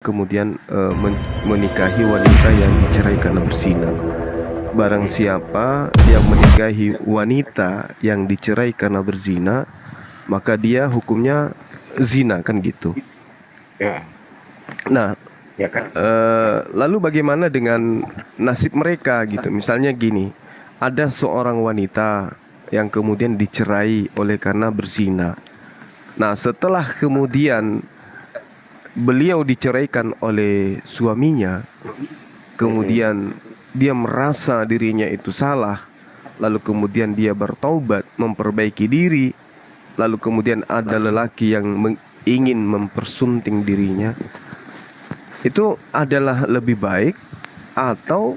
kemudian menikahi wanita yang dicerai karena berzina. Barang siapa yang menikahi wanita yang dicerai karena berzina, maka dia hukumnya zina, kan gitu. Ya, Nah, ya kan? lalu bagaimana dengan nasib mereka gitu? Misalnya gini, ada seorang wanita yang kemudian dicerai oleh karena berzina. Nah, setelah kemudian beliau diceraikan oleh suaminya, Mm-mm. kemudian dia merasa dirinya itu salah, lalu kemudian dia bertaubat, memperbaiki diri, lalu kemudian ada lelaki yang ingin mempersunting dirinya, itu adalah lebih baik atau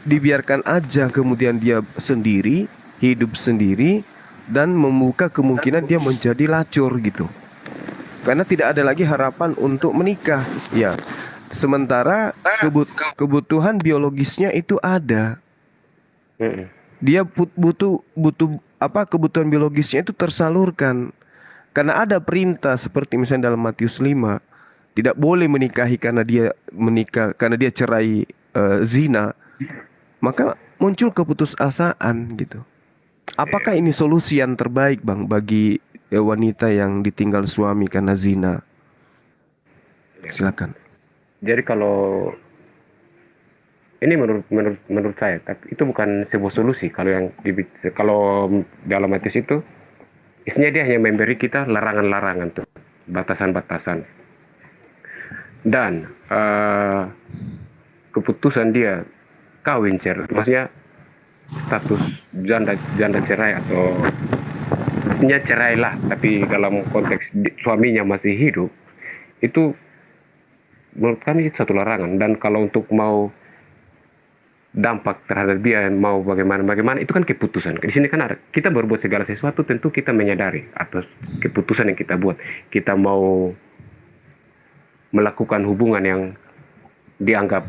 dibiarkan aja kemudian dia sendiri, hidup sendiri, dan membuka kemungkinan dia menjadi lacur gitu. Karena tidak ada lagi harapan untuk menikah. Ya, sementara kebutuhan biologisnya itu ada. Mm-mm. Dia butuh butuh apa, kebutuhan biologisnya itu tersalurkan. Karena ada perintah seperti misalnya dalam Matius 5, tidak boleh menikahi karena dia menikah karena dia cerai zina, maka muncul keputusasaan gitu. Apakah Ya. ini solusi yang terbaik, Bang, bagi wanita yang ditinggal suami karena zina? Ya. Silakan. Jadi kalau ini menurut saya, tapi itu bukan sebuah solusi. Kalau dalam Matius itu, isinya dia hanya memberi kita larangan-larangan tuh, batasan-batasan. Dan keputusan dia kawin cerai, maksudnya status janda janda cerai atau artinya cerai lah, tapi dalam konteks suaminya masih hidup, itu menurut kami itu satu larangan. Dan kalau untuk mau dampak terhadap dia mau bagaimana bagaimana itu kan keputusan. Di sini kan ada kita berbuat segala sesuatu, tentu kita menyadari atas keputusan yang kita buat. Kita mau melakukan hubungan yang dianggap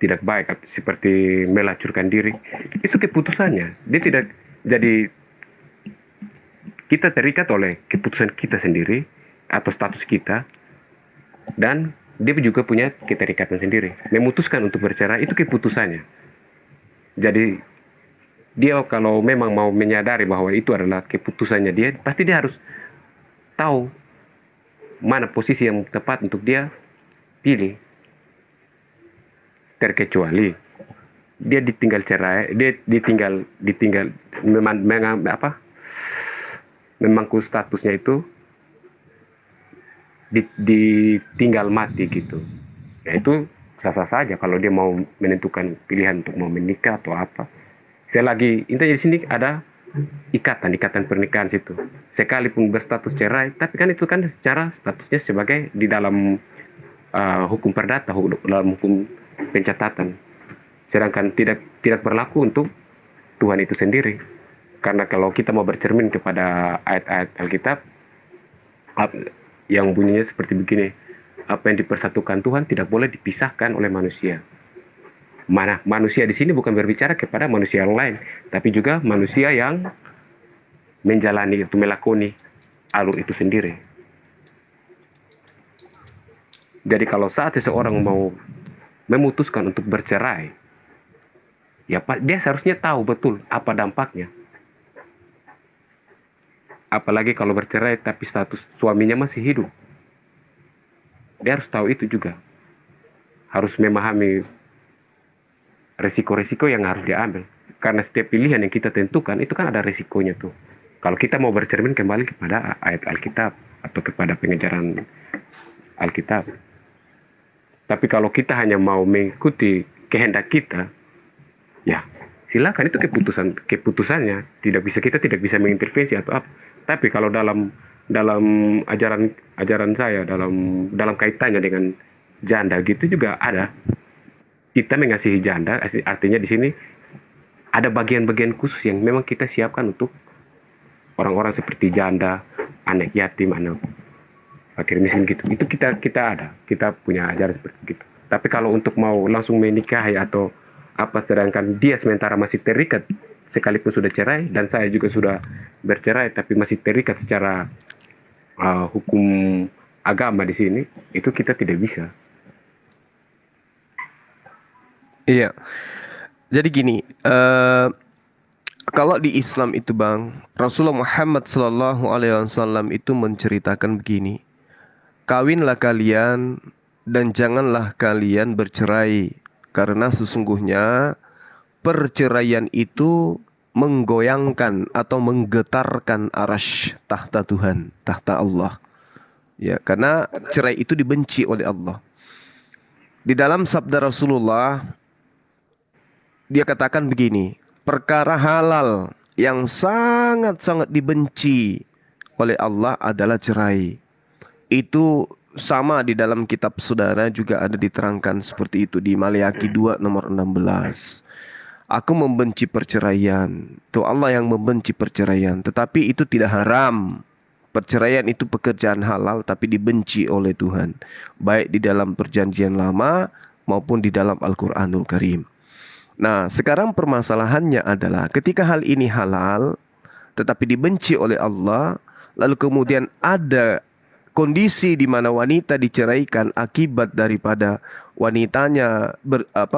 tidak baik seperti melacurkan diri, itu keputusannya. Dia tidak jadi, kita terikat oleh keputusan kita sendiri atau status kita, dan dia juga punya keterikatan sendiri. Memutuskan untuk bercerai itu keputusannya. Jadi dia kalau memang mau menyadari bahwa itu adalah keputusannya dia, pasti dia harus tahu mana posisi yang tepat untuk dia pilih. Terkecuali dia ditinggal cerai, dia ditinggal ditinggal memang, apa, memangku statusnya itu ditinggal mati gitu. Ya itu sah-sah saja kalau dia mau menentukan pilihan untuk mau menikah atau apa. Selagi intinya di sini ada ikatan pernikahan situ. Sekalipun berstatus cerai, tapi kan itu kan secara statusnya sebagai di dalam hukum perdata, dalam hukum pencatatan. Sedangkan tidak tidak berlaku untuk Tuhan itu sendiri. Karena kalau kita mau bercermin kepada ayat-ayat Alkitab yang bunyinya seperti begini, apa yang dipersatukan Tuhan tidak boleh dipisahkan oleh manusia. Mana manusia di sini bukan berbicara kepada manusia yang lain, tapi juga manusia yang menjalani itu, melakoni alur itu sendiri. Jadi kalau saat seseorang mau memutuskan untuk bercerai, ya dia seharusnya tahu betul apa dampaknya. Apalagi kalau bercerai tapi status suaminya masih hidup. Dia harus tahu itu juga. Harus memahami resiko-resiko yang harus diambil. Karena setiap pilihan yang kita tentukan itu kan ada resikonya tuh. Kalau kita mau bercermin kembali kepada ayat Alkitab atau kepada pengejaran Alkitab. Tapi kalau kita hanya mau mengikuti kehendak kita, ya silakan, itu keputusannya. Kita tidak bisa mengintervensi atau apa. Tapi kalau dalam dalam ajaran saya dalam kaitannya dengan janda gitu juga ada, kita mengasihi janda, artinya di sini ada bagian-bagian khusus yang memang kita siapkan untuk orang-orang seperti janda, anak yatim, anak fakir miskin gitu. Itu kita ada, kita punya ajaran seperti itu. Tapi kalau untuk mau langsung menikahi atau apa, sedangkan dia sementara masih terikat, sekalipun sudah cerai dan saya juga sudah bercerai tapi masih terikat secara hukum agama di sini, itu kita tidak bisa. Iya. Jadi gini, kalau di Islam itu Bang, Rasulullah Muhammad Sallallahu Alaihi Wasallam itu menceritakan begini, kawinlah kalian dan janganlah kalian bercerai, karena sesungguhnya perceraian itu menggoyangkan atau menggetarkan arasy tahta Tuhan, tahta Allah. Ya, karena cerai itu dibenci oleh Allah. Di dalam sabda Rasulullah, dia katakan begini, perkara halal yang sangat-sangat dibenci oleh Allah adalah cerai. Itu sama di dalam kitab saudara juga ada diterangkan seperti itu di Maleakhi 2 nomor 16. Aku membenci perceraian. Itu Allah yang membenci perceraian, tetapi itu tidak haram. Perceraian itu pekerjaan halal tapi dibenci oleh Tuhan, baik di dalam perjanjian lama maupun di dalam Al-Qur'anul Karim. Nah, sekarang permasalahannya adalah ketika hal ini halal tetapi dibenci oleh Allah, lalu kemudian ada kondisi di mana wanita diceraikan akibat daripada wanitanya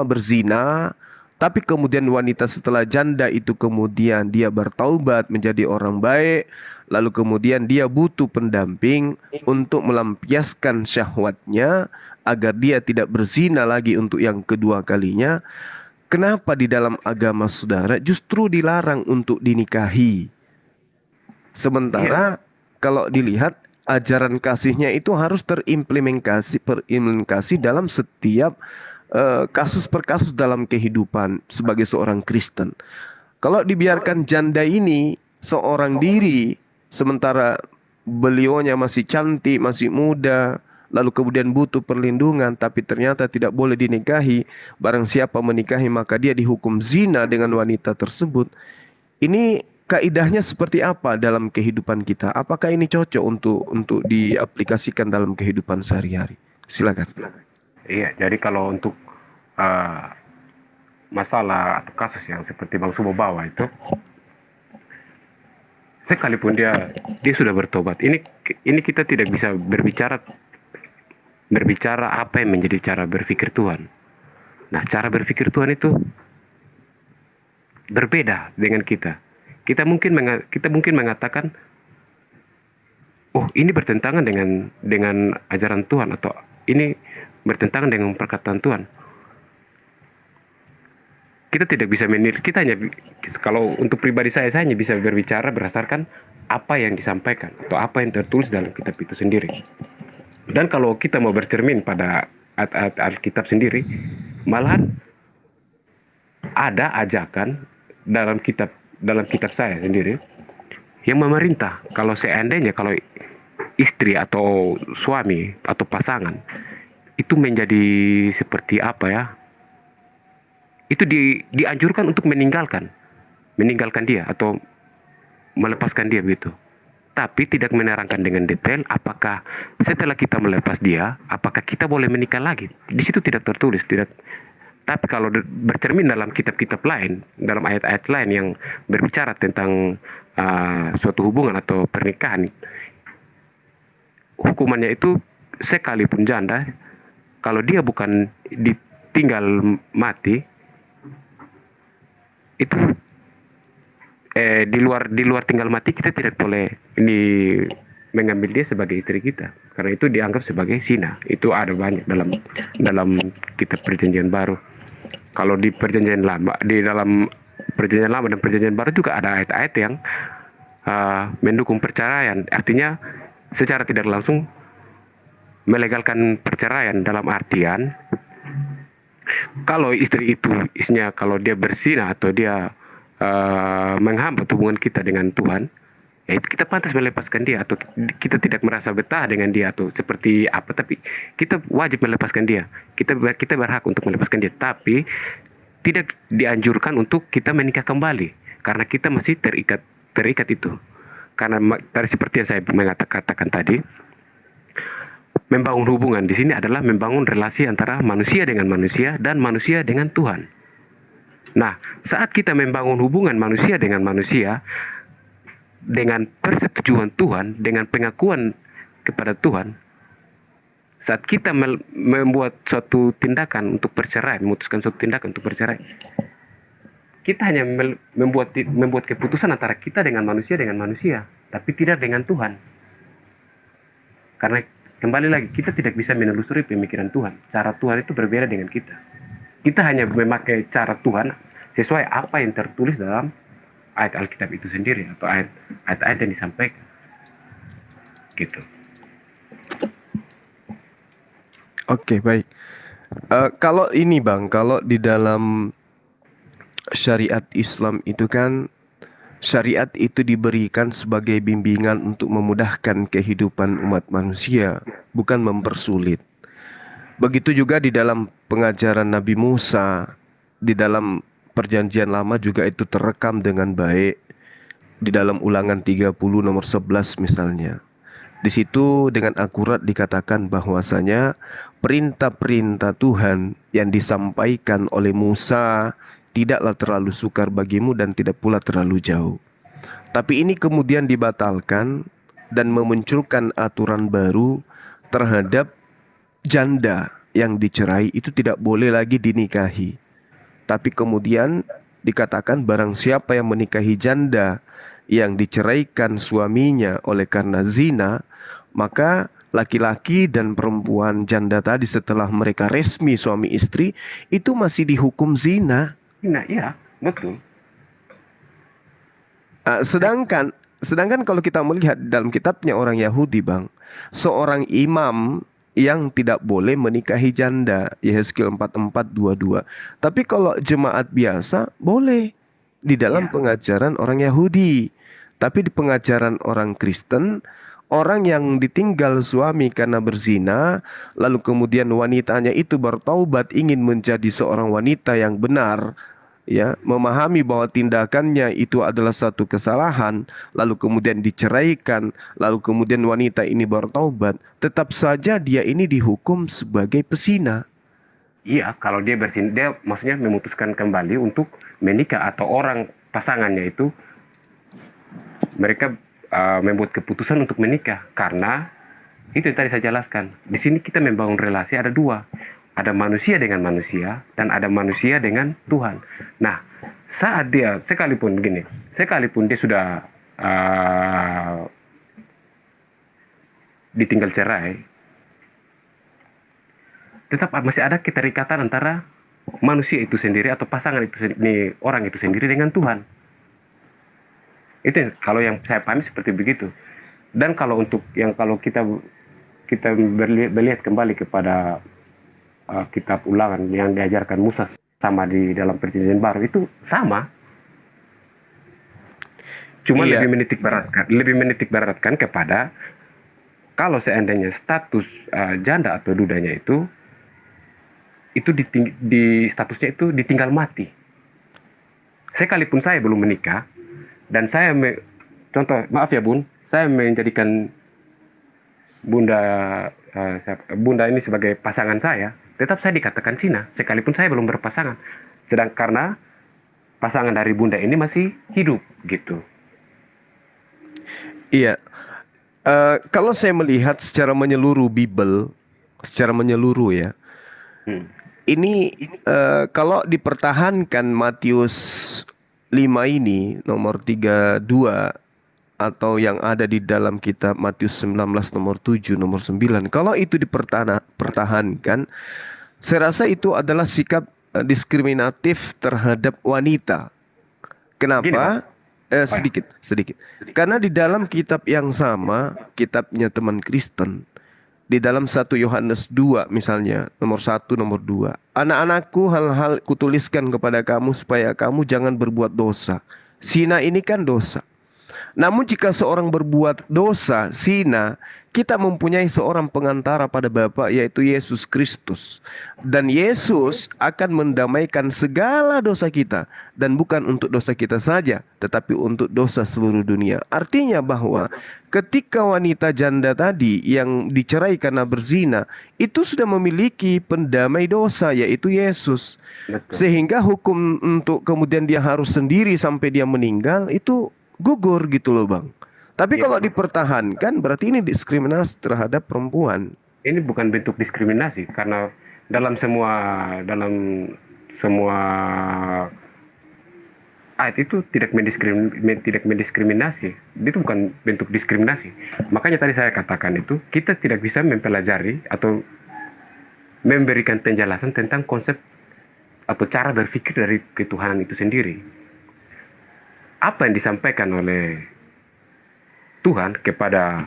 berzina, tapi kemudian wanita setelah janda itu kemudian dia bertaubat menjadi orang baik, lalu kemudian dia butuh pendamping untuk melampiaskan syahwatnya agar dia tidak berzina lagi untuk yang kedua kalinya. Kenapa di dalam agama saudara justru dilarang untuk dinikahi? Iya, Sementara kalau dilihat ajaran kasihnya itu harus terimplementasi dalam setiap kasus per kasus dalam kehidupan sebagai seorang Kristen. Kalau dibiarkan janda ini seorang diri, sementara beliaunya masih cantik, masih muda, lalu kemudian butuh perlindungan, tapi ternyata tidak boleh dinikahi. Barang siapa menikahi maka dia dihukum zina dengan wanita tersebut. Ini kaidahnya seperti apa dalam kehidupan kita? Apakah ini cocok untuk diaplikasikan dalam kehidupan sehari-hari? Silakan. iya. Jadi kalau untuk eh, masalah atau kasus yang seperti Bang Subo bawa itu, sekalipun dia sudah bertobat, ini kita tidak bisa berbicara berbicara apa yang menjadi cara berpikir Tuhan. Nah, cara berpikir Tuhan itu berbeda dengan kita. Kita mungkin mengatakan, oh ini bertentangan dengan ajaran Tuhan, atau ini bertentangan dengan perkataan Tuhan. Kita tidak bisa menilai, kita hanya, kalau untuk pribadi saya hanya bisa berbicara berdasarkan apa yang disampaikan atau apa yang tertulis dalam kitab itu sendiri. Dan kalau kita mau bercermin pada ayat-ayat Alkitab sendiri, malahan ada ajakan dalam kitab saya sendiri yang memerintah, kalau seandainya kalau istri atau suami atau pasangan itu menjadi seperti apa ya, itu dianjurkan untuk meninggalkan dia atau melepaskan dia begitu. Tapi tidak menerangkan dengan detail apakah setelah kita melepas dia, apakah kita boleh menikah lagi. Di situ tidak tertulis, tidak. Tapi kalau bercermin dalam kitab-kitab lain, dalam ayat-ayat lain yang berbicara tentang suatu hubungan atau pernikahan, hukumannya itu sekalipun janda, kalau dia bukan ditinggal mati, itu di luar tinggal mati, kita tidak boleh mengambil dia sebagai istri kita, karena itu dianggap sebagai zina. Itu ada banyak dalam kitab perjanjian baru. Kalau di perjanjian lama, di dalam perjanjian lama dan perjanjian baru juga ada ayat-ayat yang mendukung perceraian. Artinya secara tidak langsung melegalkan perceraian, dalam artian kalau istri itu isinya, kalau dia berzina atau dia menghambat hubungan kita dengan Tuhan, ya itu kita pantas melepaskan dia, atau kita tidak merasa betah dengan dia atau seperti apa, tapi kita wajib melepaskan dia. Kita berhak untuk melepaskan dia, tapi tidak dianjurkan untuk kita menikah kembali karena kita masih terikat itu. Karena dari seperti yang saya mengatakan tadi, membangun hubungan di sini adalah membangun relasi antara manusia dengan manusia dan manusia dengan Tuhan. Nah, saat kita membangun hubungan manusia dengan manusia dengan persetujuan Tuhan, dengan pengakuan kepada Tuhan, Saat kita membuat suatu tindakan untuk bercerai, memutuskan suatu tindakan untuk bercerai, kita hanya membuat keputusan antara kita dengan manusia, tapi tidak dengan Tuhan. Karena kembali lagi, kita tidak bisa menelusuri pemikiran Tuhan. Cara Tuhan itu berbeda dengan kita. Kita hanya memakai cara Tuhan sesuai apa yang tertulis dalam ayat Alkitab itu sendiri, atau ayat-ayat yang disampaikan. Gitu. Oke, baik. Kalau ini Bang, kalau di dalam syariat Islam itu kan, syariat itu diberikan sebagai bimbingan untuk memudahkan kehidupan umat manusia, bukan mempersulit. Begitu juga di dalam pengajaran Nabi Musa, di dalam perjanjian lama juga itu terekam dengan baik. Di dalam Ulangan 30 nomor 11 misalnya. Di situ dengan akurat dikatakan bahwasanya perintah-perintah Tuhan yang disampaikan oleh Musa tidaklah terlalu sukar bagimu dan tidak pula terlalu jauh. Tapi ini kemudian dibatalkan dan memunculkan aturan baru terhadap janda yang dicerai itu tidak boleh lagi dinikahi. Tapi kemudian dikatakan barang siapa yang menikahi janda yang diceraikan suaminya oleh karena zina, maka laki-laki dan perempuan janda tadi setelah mereka resmi suami istri itu masih dihukum zina. Nah, iya, betul. Sedangkan kalau kita melihat dalam kitabnya orang Yahudi, Bang, seorang imam yang tidak boleh menikahi janda, Yehezkiel 44:22. Tapi kalau jemaat biasa boleh di dalam pengajaran orang Yahudi. Tapi di pengajaran orang Kristen, orang yang ditinggal suami karena berzina, lalu kemudian wanitanya itu bertaubat ingin menjadi seorang wanita yang benar, ya, memahami bahwa tindakannya itu adalah satu kesalahan, lalu kemudian diceraikan, lalu kemudian wanita ini bertaubat, tetap saja dia ini dihukum sebagai pesina. Iya, kalau dia berzina, dia maksudnya memutuskan kembali untuk menikah, atau orang pasangannya itu mereka membuat keputusan untuk menikah. Karena itu yang tadi saya jelaskan. Di sini kita membangun relasi ada dua. Ada manusia dengan manusia dan ada manusia dengan Tuhan. Nah, saat dia sekalipun dia sudah ditinggal cerai, tetap masih ada keterikatan antara manusia itu sendiri atau pasangan itu sendiri, orang itu sendiri dengan Tuhan. Itu kalau yang saya pahami seperti begitu. Dan kalau kita melihat kembali kepada kitab Ulangan yang diajarkan Musa sama di dalam perjanjian baru, itu sama. Cuma Iya. lebih menitik beratkan kepada kalau seandainya status janda atau dudanya itu di statusnya itu ditinggal mati. Sekalipun saya belum menikah dan saya contoh, maaf ya Bun, saya menjadikan bunda ini sebagai pasangan saya, tetap saya dikatakan sina sekalipun saya belum berpasangan. Sedang karena pasangan dari bunda ini masih hidup gitu. Iya. Kalau saya melihat secara menyeluruh Bible, secara menyeluruh ya, ini kalau dipertahankan Matius 5 ini nomor 32 atau yang ada di dalam kitab Matius 19 nomor 7 nomor 9, kalau itu dipertahankan, saya rasa itu adalah sikap diskriminatif terhadap wanita. Kenapa? Sedikit. Karena di dalam kitab yang sama, kitabnya teman Kristen, di dalam 1 Yohanes 2 misalnya, nomor 1, nomor 2. Anak-anakku, hal-hal kutuliskan kepada kamu supaya kamu jangan berbuat dosa. Zina ini kan dosa. Namun jika seorang berbuat dosa, zina, kita mempunyai seorang pengantara pada Bapa, yaitu Yesus Kristus. Dan Yesus akan mendamaikan segala dosa kita. Dan bukan untuk dosa kita saja, tetapi untuk dosa seluruh dunia. Artinya bahwa ketika wanita janda tadi yang dicerai karena berzina, itu sudah memiliki pendamai dosa, yaitu Yesus. Betul. Sehingga hukum untuk kemudian dia harus sendiri sampai dia meninggal, itu gugur gitu loh Bang. Tapi kalau dipertahankan berarti ini diskriminasi terhadap perempuan. ini bukan bentuk diskriminasi karena dalam semua ayat itu tidak mendiskriminasi. Itu bukan bentuk diskriminasi. Makanya tadi saya katakan itu kita tidak bisa mempelajari atau memberikan penjelasan tentang konsep atau cara berpikir dari ketuhanan itu sendiri. Apa yang disampaikan oleh Tuhan kepada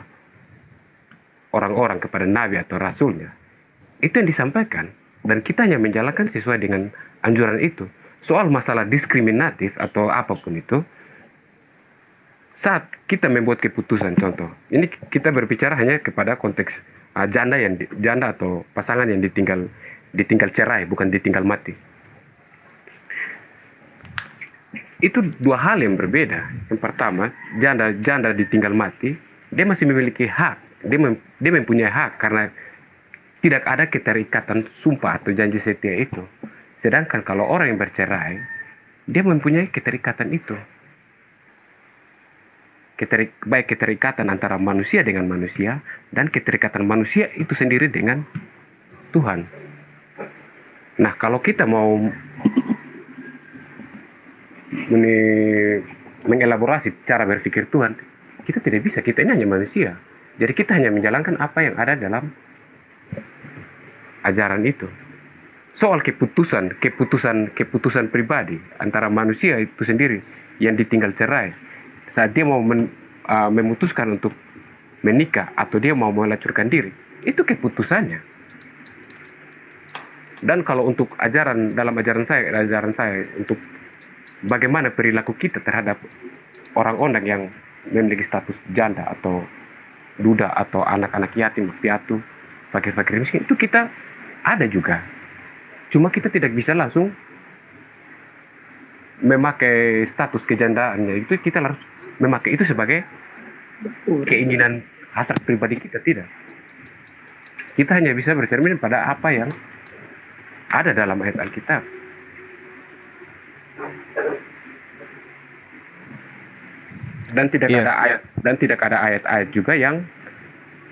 orang-orang, kepada nabi atau rasulnya, itu yang disampaikan, dan kita hanya menjalankan sesuai dengan anjuran itu. Soal masalah diskriminatif atau apapun itu, saat kita membuat keputusan, contoh, ini kita berbicara hanya kepada konteks janda atau pasangan yang ditinggal cerai, bukan ditinggal mati. Itu dua hal yang berbeda. Yang pertama, janda ditinggal mati, dia masih memiliki hak. Dia mempunyai hak karena tidak ada keterikatan sumpah atau janji setia itu. Sedangkan kalau orang yang bercerai, dia mempunyai keterikatan itu. Baik keterikatan antara manusia dengan manusia, dan keterikatan manusia itu sendiri dengan Tuhan. Nah, kalau kita mau mengelaborasi cara berpikir Tuhan, kita tidak bisa. Kita ini hanya manusia. Jadi kita hanya menjalankan apa yang ada dalam ajaran itu. Soal keputusan pribadi antara manusia itu sendiri yang ditinggal cerai, saat dia mau memutuskan untuk menikah atau dia mau melacurkan diri, itu keputusannya. Dan kalau untuk dalam ajaran saya untuk bagaimana perilaku kita terhadap orang-orang yang memiliki status janda atau duda atau anak-anak yatim piatu, fakir-fakir miskin, itu kita ada juga. Cuma kita tidak bisa langsung memakai status kejandaannya itu, kita harus memakai itu sebagai keinginan hasrat pribadi kita, tidak. Kita hanya bisa bercermin pada apa yang ada dalam ayat Alkitab. Dan tidak ada ayat-ayat juga yang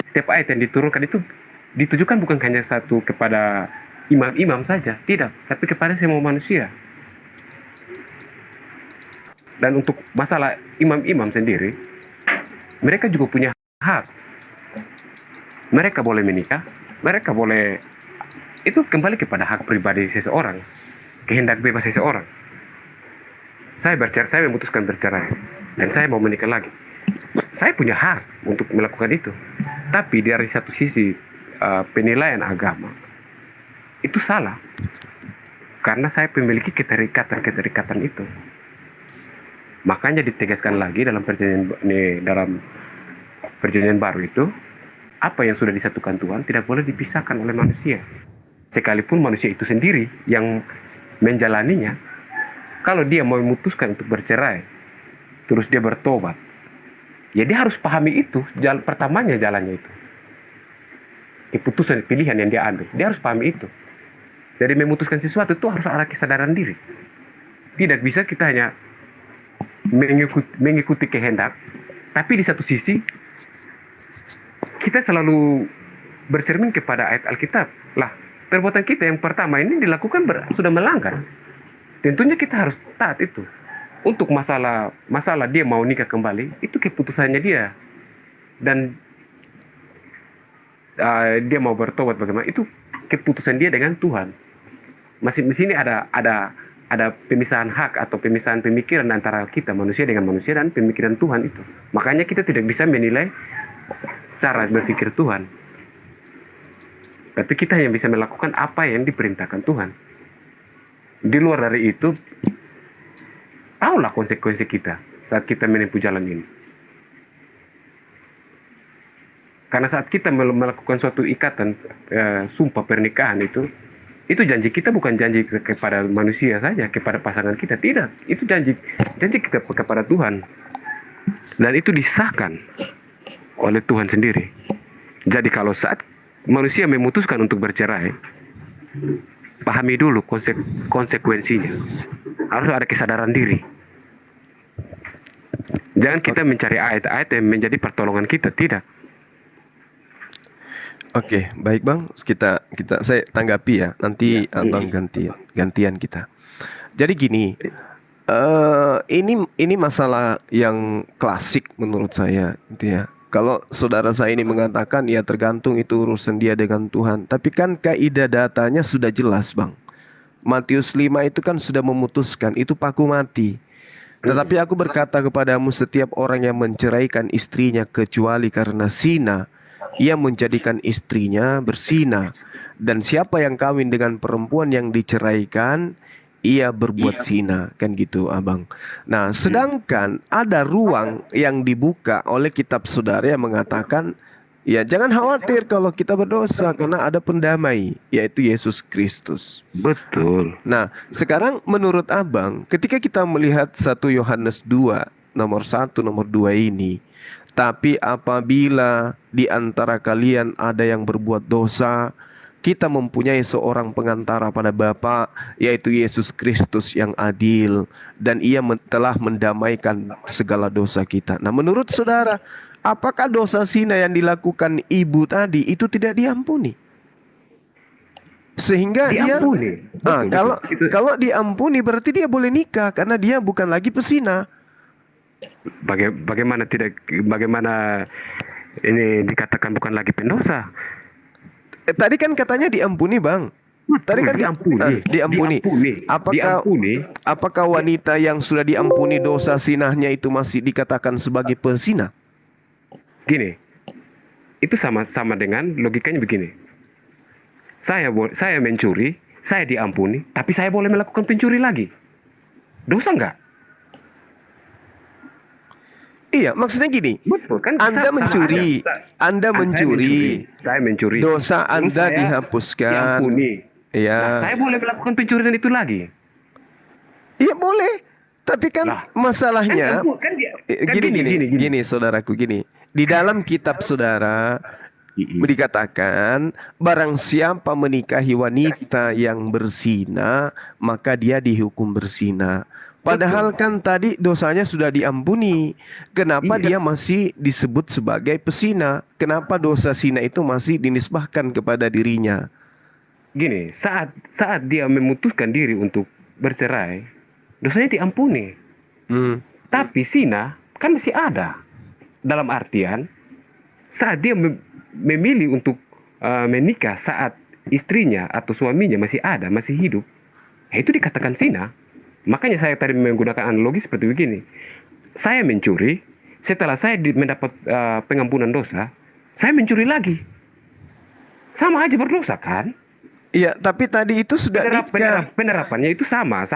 setiap ayat yang diturunkan itu ditujukan bukan hanya satu kepada imam-imam saja, tidak, tapi kepada semua manusia. Dan untuk masalah imam-imam sendiri, mereka juga punya hak. Mereka boleh menikah, mereka boleh, itu kembali kepada hak pribadi seseorang, kehendak bebas seseorang. Saya memutuskan bercerai dan saya mau menikah lagi. Saya punya hak untuk melakukan itu. Tapi dari satu sisi penilaian agama itu salah, karena saya memiliki keterikatan itu. Makanya ditegaskan lagi dalam perjanjian baru itu, apa yang sudah disatukan Tuhan tidak boleh dipisahkan oleh manusia. Sekalipun manusia itu sendiri yang menjalaninya, kalau dia mau memutuskan untuk bercerai, terus dia bertobat, ya dia harus pahami itu. Pertamanya jalannya itu, keputusan pilihan yang dia ambil, dia harus pahami itu. Jadi memutuskan sesuatu itu harus ada kesadaran diri. Tidak bisa kita hanya mengikuti kehendak, tapi di satu sisi kita selalu bercermin kepada ayat Alkitab. Lah, perbuatan kita yang pertama ini dilakukan sudah melanggar. Tentunya kita harus taat itu. Untuk masalah dia mau nikah kembali, itu keputusannya dia. Dan dia mau bertobat bagaimana, itu keputusan dia dengan Tuhan. Masih di sini ada pemisahan hak atau pemisahan pemikiran antara kita manusia dengan manusia dan pemikiran Tuhan itu. Makanya kita tidak bisa menilai cara berpikir Tuhan. Tapi kita hanya bisa melakukan apa yang diperintahkan Tuhan. Di luar dari itu, tahulah konsekuensi kita saat kita menempuh jalan ini. Karena saat kita melakukan suatu ikatan sumpah pernikahan itu janji kita bukan janji kepada manusia saja, kepada pasangan kita, tidak. Itu janji kita kepada Tuhan. Dan itu disahkan oleh Tuhan sendiri. Jadi kalau saat manusia memutuskan untuk bercerai, pahami dulu konsekuensinya. Harus ada kesadaran diri. Jangan kita mencari ayat-ayat yang menjadi pertolongan kita, tidak. Oke, baik Bang. Saya tanggapi ya. Ya. Nanti Abang gantian kita. Jadi gini, ini masalah yang klasik menurut saya, gitu ya. Kalau saudara saya ini mengatakan ya tergantung itu urusan dia dengan Tuhan. Tapi kan kaidah datanya sudah jelas, Bang. Matius 5 itu kan sudah memutuskan itu paku mati. Tetapi aku berkata kepadamu, setiap orang yang menceraikan istrinya kecuali karena zina, ia menjadikan istrinya berzina. Dan siapa yang kawin dengan perempuan yang diceraikan, ia berbuat zina, kan gitu, Abang. Nah, sedangkan ada ruang yang dibuka oleh kitab saudara yang mengatakan, ya jangan khawatir kalau kita berdosa karena ada pendamai, yaitu Yesus Kristus. Betul. Nah, sekarang menurut Abang, ketika kita melihat 1 Yohanes 2 nomor 1 nomor 2 ini, tapi apabila di antara kalian ada yang berbuat dosa, kita mempunyai seorang pengantara pada Bapa, yaitu Yesus Kristus yang adil, dan ia telah mendamaikan segala dosa kita. Nah, menurut saudara, apakah dosa zina yang dilakukan ibu tadi itu tidak diampuni? Sehingga Diampuni. Betul, kalau betul. Itu kalau diampuni berarti dia boleh nikah karena dia bukan lagi pesina. bagaimana ini dikatakan bukan lagi pendosa. Tadi kan katanya diampuni, Bang. Tadi kan Diampuni. diampuni. Apakah Diampuni. apakah wanita yang sudah diampuni dosa sinahnya itu masih dikatakan sebagai pesina? Gini, itu sama dengan logikanya begini. Saya mencuri, saya diampuni, tapi saya boleh melakukan pencuri lagi. Dosa nggak? Iya, maksudnya gini. Betul kan? Anda Sama mencuri, aja. Anda mencuri, Saya mencuri. dosa Terus Anda saya dihapuskan. diampuni. Iya. Nah, saya boleh melakukan pencurian itu lagi. Iya boleh. Tapi kan Lah, masalahnya gini. gini, saudaraku, gini. Di dalam kitab saudara dikatakan, barang siapa menikahi wanita yang berzina, maka dia dihukum berzina. Padahal kan tadi dosanya sudah diampuni. Kenapa Iya. dia masih disebut sebagai pesina? Kenapa dosa zina itu masih dinisbahkan kepada dirinya? Gini, saat dia memutuskan diri untuk bercerai, dosanya diampuni. Hmm. Tapi zina kan masih ada. Dalam artian, saat dia memilih untuk menikah saat istrinya atau suaminya masih ada, masih hidup, ya itu dikatakan zina. Makanya saya tadi menggunakan analogi seperti begini. Saya mencuri, setelah saya mendapat pengampunan dosa, saya mencuri lagi. Sama aja berdosa kan? Iya, tapi tadi itu sudah nikah. Penerapannya itu sama.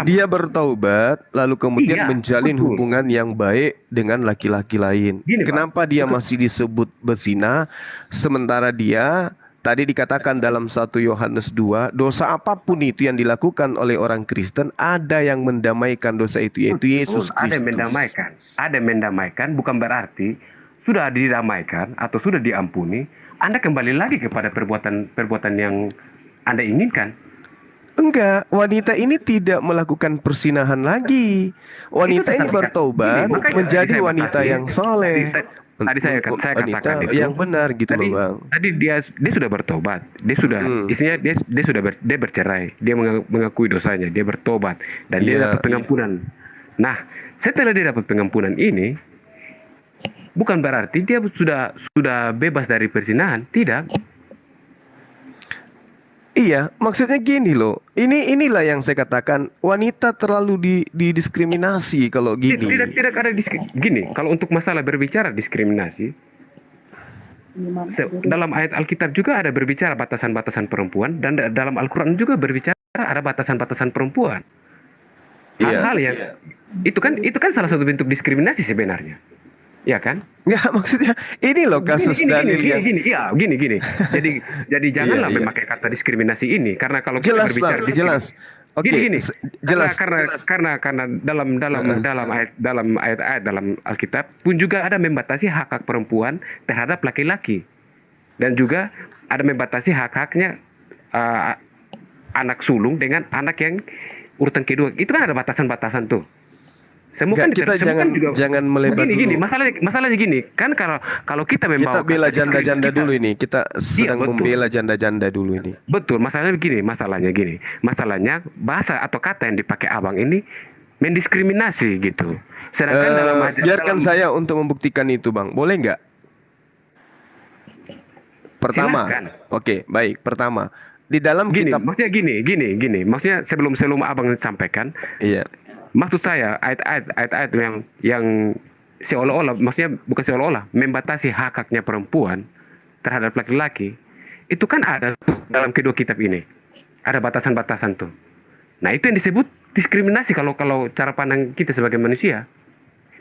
Dia bertaubat, lalu kemudian Iya, menjalin betul. hubungan yang baik dengan laki-laki lain. Gini, Pak. Kenapa dia masih disebut berzina, sementara dia tadi dikatakan dalam 1 Yohanes 2, dosa apapun itu yang dilakukan oleh orang Kristen, ada yang mendamaikan dosa itu, yaitu Yesus Ada yang Kristus. mendamaikan. Ada yang mendamaikan bukan berarti sudah didamaikan atau sudah diampuni, Anda kembali lagi kepada perbuatan yang Anda inginkan. Enggak, wanita ini tidak melakukan persinahan lagi. Wanita ini bertobat menjadi wanita yang soleh. Tadi saya Wanita katakan itu. yang benar gitu loh, Bang. Tadi dia sudah bertobat. Dia sudah isinya dia sudah dia bercerai. Dia mengakui dosanya, dia bertobat dan dia dapat pengampunan. Nah, setelah dia dapat pengampunan ini, bukan berarti dia sudah bebas dari perzinahan, tidak. Iya, maksudnya gini loh. Inilah yang saya katakan, wanita terlalu didiskriminasi kalau gini. Tidak ada gini. Kalau untuk masalah berbicara diskriminasi, dalam ayat Alkitab juga ada berbicara batasan-batasan perempuan, dan dalam Al-Quran juga berbicara ada batasan-batasan perempuan. Hal-hal yang itu kan salah satu bentuk diskriminasi sebenarnya. Ya kan? Nggak, maksudnya ini loh kasus Daniel yang gini. Jadi janganlah memakai kata diskriminasi ini, karena kalau kita berbicara jelas. Oke, jelas. Karena dalam ayat-ayat dalam Alkitab pun juga ada membatasi hak-hak perempuan terhadap laki-laki, dan juga ada membatasi hak-haknya anak sulung dengan anak yang urutan kedua. Itu kan ada batasan-batasan tuh. Semua Enggak, kan kita semua kan juga jangan melebar gini, dulu. masalahnya gini, kan kalau kalau kita Kita membawa bela kata diskriminasi, janda-janda dulu ini. Kita iya sedang betul, membela janda-janda dulu ini. betul. Masalahnya bahasa atau kata yang dipakai abang ini mendiskriminasi gitu. Sedangkan Biarkan dalam saya untuk membuktikan itu, Bang. Boleh nggak? Pertama, silahkan. oke, baik. Pertama, di dalam Gini, kitab, maksudnya gini. Maksudnya sebelum abang sampaikan, iya, maksud saya ayat-ayat yang seolah-olah, maksudnya bukan seolah-olah, membatasi hak-haknya perempuan terhadap laki-laki, itu kan ada tuh dalam kedua kitab ini. Ada batasan-batasan tuh. Nah, itu yang disebut diskriminasi kalau kalau cara pandang kita sebagai manusia.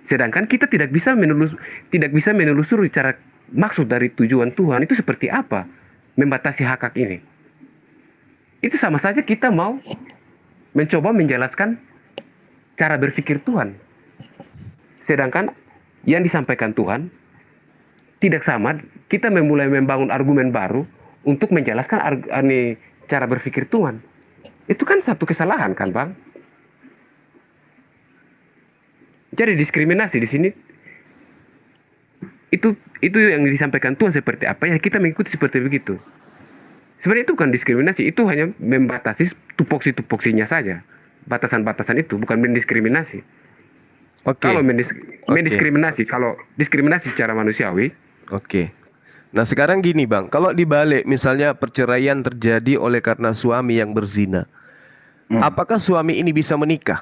Sedangkan kita tidak bisa menelusuri cara maksud dari tujuan Tuhan itu seperti apa membatasi hak-hak ini. Itu sama saja kita mau mencoba menjelaskan cara berpikir Tuhan. Sedangkan yang disampaikan Tuhan tidak sama, kita memulai membangun argumen baru untuk menjelaskan cara berpikir Tuhan. Itu kan satu kesalahan kan, Bang? Jadi diskriminasi di sini itu yang disampaikan Tuhan seperti apa ya kita mengikuti seperti begitu. Sebenarnya itu bukan diskriminasi, itu hanya membatasi tupoksi-tupoksinya saja. Batasan-batasan itu bukan mendiskriminasi. oke, Kalau oke, mendiskriminasi, kalau diskriminasi secara manusiawi, oke. Nah, sekarang gini, Bang. Kalau dibalik, misalnya perceraian terjadi oleh karena suami yang berzina, apakah suami ini bisa menikah?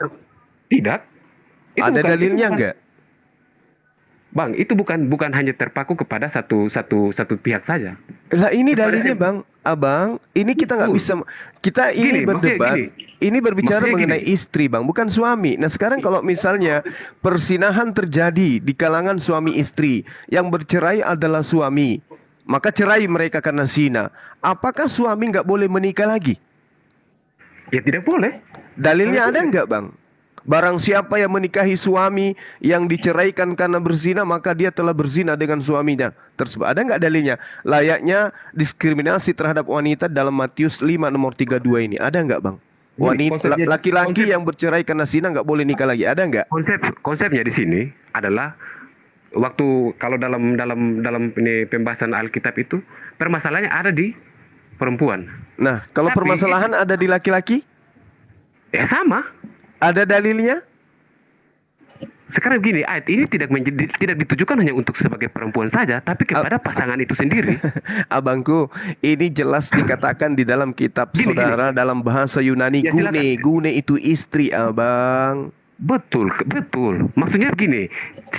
tidak. Ada dalilnya nggak? Bang, itu bukan hanya terpaku kepada satu pihak saja. Lah ini dalilnya, Bang. Abang, ini kita nggak bisa. Kita ini Gini, maksudnya berdebat. gini. Ini berbicara Maksudnya mengenai gini. istri, Bang, bukan suami. Nah, sekarang kalau misalnya persinahan terjadi di kalangan suami istri, yang bercerai adalah suami, maka cerai mereka karena zina. Apakah suami nggak boleh menikah lagi? Ya tidak boleh. Dalilnya ada nggak, Bang? Barang siapa yang menikahi suami yang diceraikan karena berzina, maka dia telah berzina dengan suaminya tersebut. Ada nggak dalilnya? Layaknya diskriminasi terhadap wanita dalam Matius 5 nomor 32 ini. Ada nggak, Bang? Wanita, laki-laki yang bercerai karena zina nggak boleh nikah lagi. Ada nggak? Konsepnya di sini adalah waktu kalau dalam ini pembahasan Alkitab itu permasalahannya ada di perempuan. Nah, kalau Tapi permasalahan ada di laki-laki, ya sama. ada dalilnya? Sekarang gini, ayat ini tidak ditujukan hanya untuk sebagai perempuan saja, tapi kepada pasangan itu sendiri. Abangku, ini jelas dikatakan di dalam kitab Gini, saudara dalam bahasa Yunani, Ya, silakan. gune itu istri, Abang. Betul. Maksudnya begini,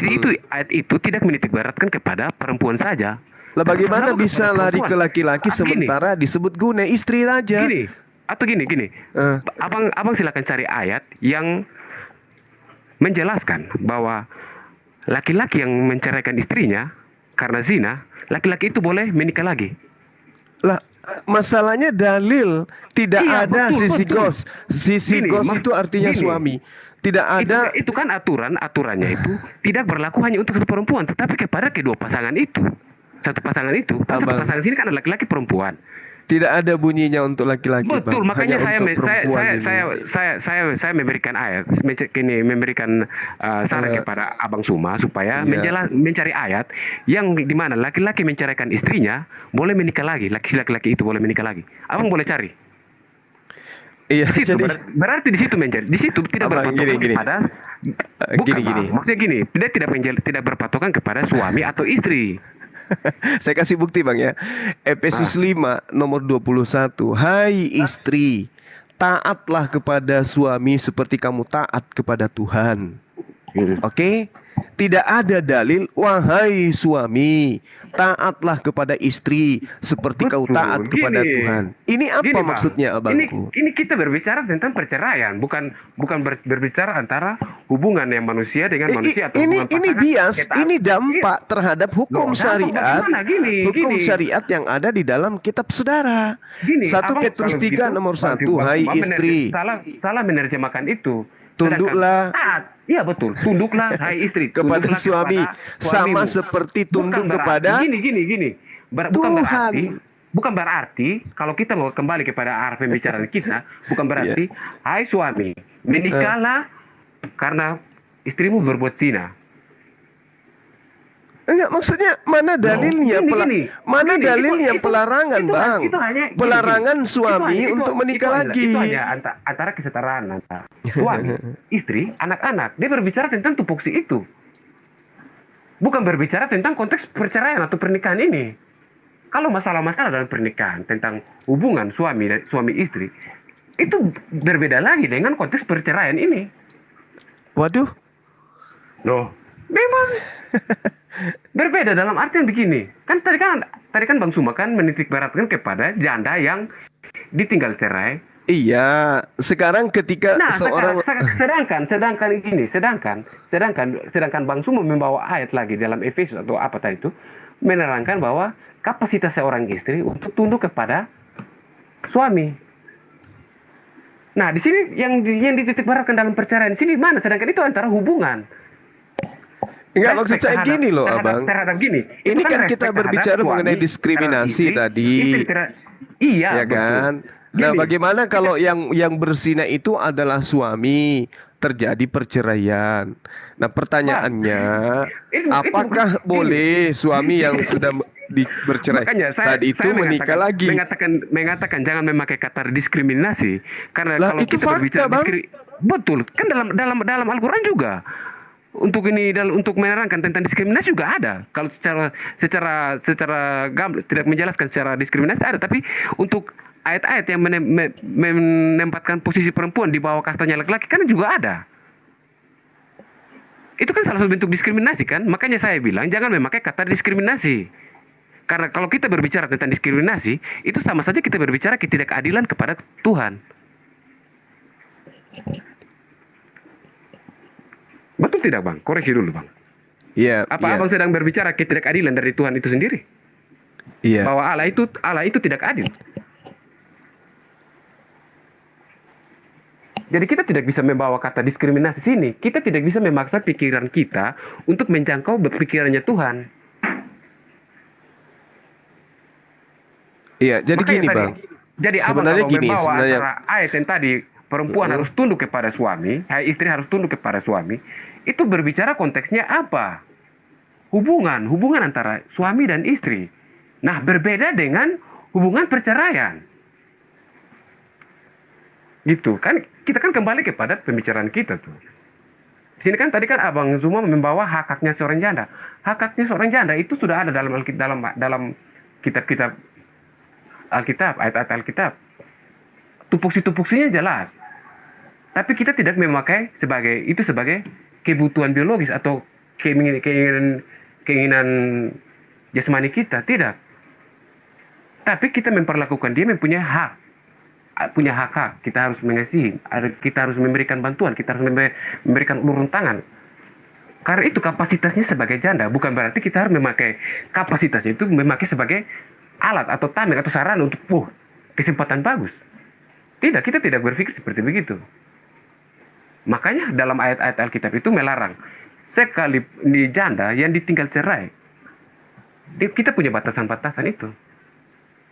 itu ayat itu tidak menitik beratkan kepada perempuan saja. Lah bagaimana Kenapa bisa kepada lari ke perempuan? laki-laki Gini. sementara disebut gune istri raja? Gini. Eh, Abang silakan cari ayat yang menjelaskan bahwa laki-laki yang menceraikan istrinya karena zina, laki-laki itu boleh menikah lagi. Lah masalahnya dalil tidak Iya, ada betul, sisi betul. gos. Sisi Gini, gos itu artinya gini. suami. Tidak ada. Itu kan aturannya itu tidak berlaku hanya untuk satu perempuan, tetapi kepada kedua pasangan itu. Satu pasangan itu, satu Abang. pasangan sini kan ada laki-laki perempuan. Tidak ada bunyinya untuk laki-laki, Betul, Bang. makanya Hanya untuk perempuan ini. saya memberikan ayat, memberikan saran kepada Abang Suma supaya Iya. mencari ayat yang di mana laki-laki menceraikan istrinya boleh menikah lagi, laki-laki itu boleh menikah lagi. Abang boleh cari. Iya, Di situ, jadi berarti di situ mencari. Di situ tidak Abang, berpatokan gini. kepada bukan, Gini. Bang. Maksudnya gini, tidak berpatokan kepada suami atau istri. Saya kasih bukti, Bang, ya. Efesus 5 nomor 21. Hai istri, taatlah kepada suami seperti kamu taat kepada Tuhan. Oke? Tidak ada dalil, wahai suami, taatlah kepada istri seperti kau Betul, taat kepada gini. Tuhan. Ini apa Gini, Bang. maksudnya, abangku? Ini kita berbicara tentang perceraian, bukan berbicara antara hubungan yang manusia dengan manusia atau Ini hubungan pasangan. bias, ini Iya. dampak terhadap hukum Loh, dampak syariat, bagaimana? hukum Gini. syariat yang ada di dalam kitab saudara. Gini, 1 Abang Petrus kalau 3 begitu, nomor Bang 1, hai Bang istri, salah menerjemahkan itu. tunduklah Sedangkan taat, iya betul, tunduklah hai istri kepada tunduklah suami kepada sama suamimu. seperti tunduk Bukan berarti- kepada gini. Tuhan. Bukan berarti kalau kita mau kembali kepada arah pembicaraan kita, bukan berarti hai suami menikahlah karena istrimu berbuat zina. Enggak, maksudnya mana dalilnya mana Gini, dalilnya pelarangan, Bang? itu hanya gini, Pelarangan gini. suami untuk menikah lagi. Itu hanya antara kesetaraan antara suami, istri, anak-anak. Dia berbicara tentang tupoksi itu. Bukan berbicara tentang konteks perceraian atau pernikahan ini. Kalau masalah-masalah dalam pernikahan tentang hubungan suami dan suami istri, itu berbeda lagi dengan konteks perceraian ini. Waduh. Loh, memang berbeda dalam artian begini. Kan tadi kan Bang Suma kan menitik beratkan kepada janda yang ditinggal cerai. Iya, sekarang ketika seorang sedangkan Bang Suma membawa ayat lagi dalam Efesus atau apa tadi itu menerangkan bahwa kapasitas seorang istri untuk tunduk kepada suami. Nah, di sini yang dititik beratkan dalam perceraian di sini mana? Sedangkan itu antara hubungan. Enggak, maksud saya gini loh, Abang. Terhadap gini. Ini kan kita berbicara mengenai diskriminasi tadi. Iya, ya kan? Nah, bagaimana kalau yang berzina itu adalah suami, terjadi perceraian. Nah, pertanyaannya, apakah boleh suami yang sudah bercerai tadi itu menikah lagi? Mengatakan jangan memakai kata diskriminasi karena kalau itu kita fakta, berbicara Bang. Betul, kan dalam Al-Qur'an juga. Untuk menerangkan tentang diskriminasi juga ada. Kalau secara tidak menjelaskan secara diskriminasi ada, tapi untuk ayat-ayat yang menempatkan posisi perempuan di bawah kastanya laki-laki kan juga ada. Itu kan salah satu bentuk diskriminasi kan? Makanya saya bilang jangan memakai kata diskriminasi. Karena kalau kita berbicara tentang diskriminasi, itu sama saja kita berbicara ketidakadilan kepada Tuhan. Betul tidak, Bang? Koreksi dulu, Bang. Iya. Apa Abang sedang berbicara ketidakadilan dari Tuhan itu sendiri? Iya. Bahwa Allah itu tidak adil. Jadi kita tidak bisa membawa kata diskriminasi sini. Kita tidak bisa memaksa pikiran kita untuk menjangkau pikirannya Tuhan. Iya, jadi makanya gini, tadi, Bang. Jadi sebenarnya Abang membawa antara ayat yang tadi perempuan harus tunduk kepada suami, istri harus tunduk kepada suami, itu berbicara konteksnya apa? Hubungan antara suami dan istri. Nah, berbeda dengan hubungan perceraian. Gitu kan, kita kan kembali kepada pembicaraan kita tuh. Di sini kan tadi kan Abang Zuma membawa hak-haknya seorang janda. Hak-haknya seorang janda itu sudah ada dalam kitab-kitab Alkitab, ayat-ayat Alkitab. Tupoksi-tupoksinya jelas. Tapi kita tidak memakai sebagai kebutuhan biologis atau keinginan jasmani kita, tidak. Tapi kita memperlakukan dia mempunyai hak. Punya hak-hak, kita harus mengasihi, kita harus memberikan bantuan, kita harus memberikan ulurun tangan. Karena itu kapasitasnya sebagai janda, bukan berarti kita harus memakai kapasitas itu memakai sebagai alat atau tameng atau sarana untuk kesempatan bagus. Tidak, kita tidak berpikir seperti begitu. Makanya dalam ayat-ayat Alkitab itu melarang sekali di janda yang ditinggal cerai. Kita punya batasan-batasan itu.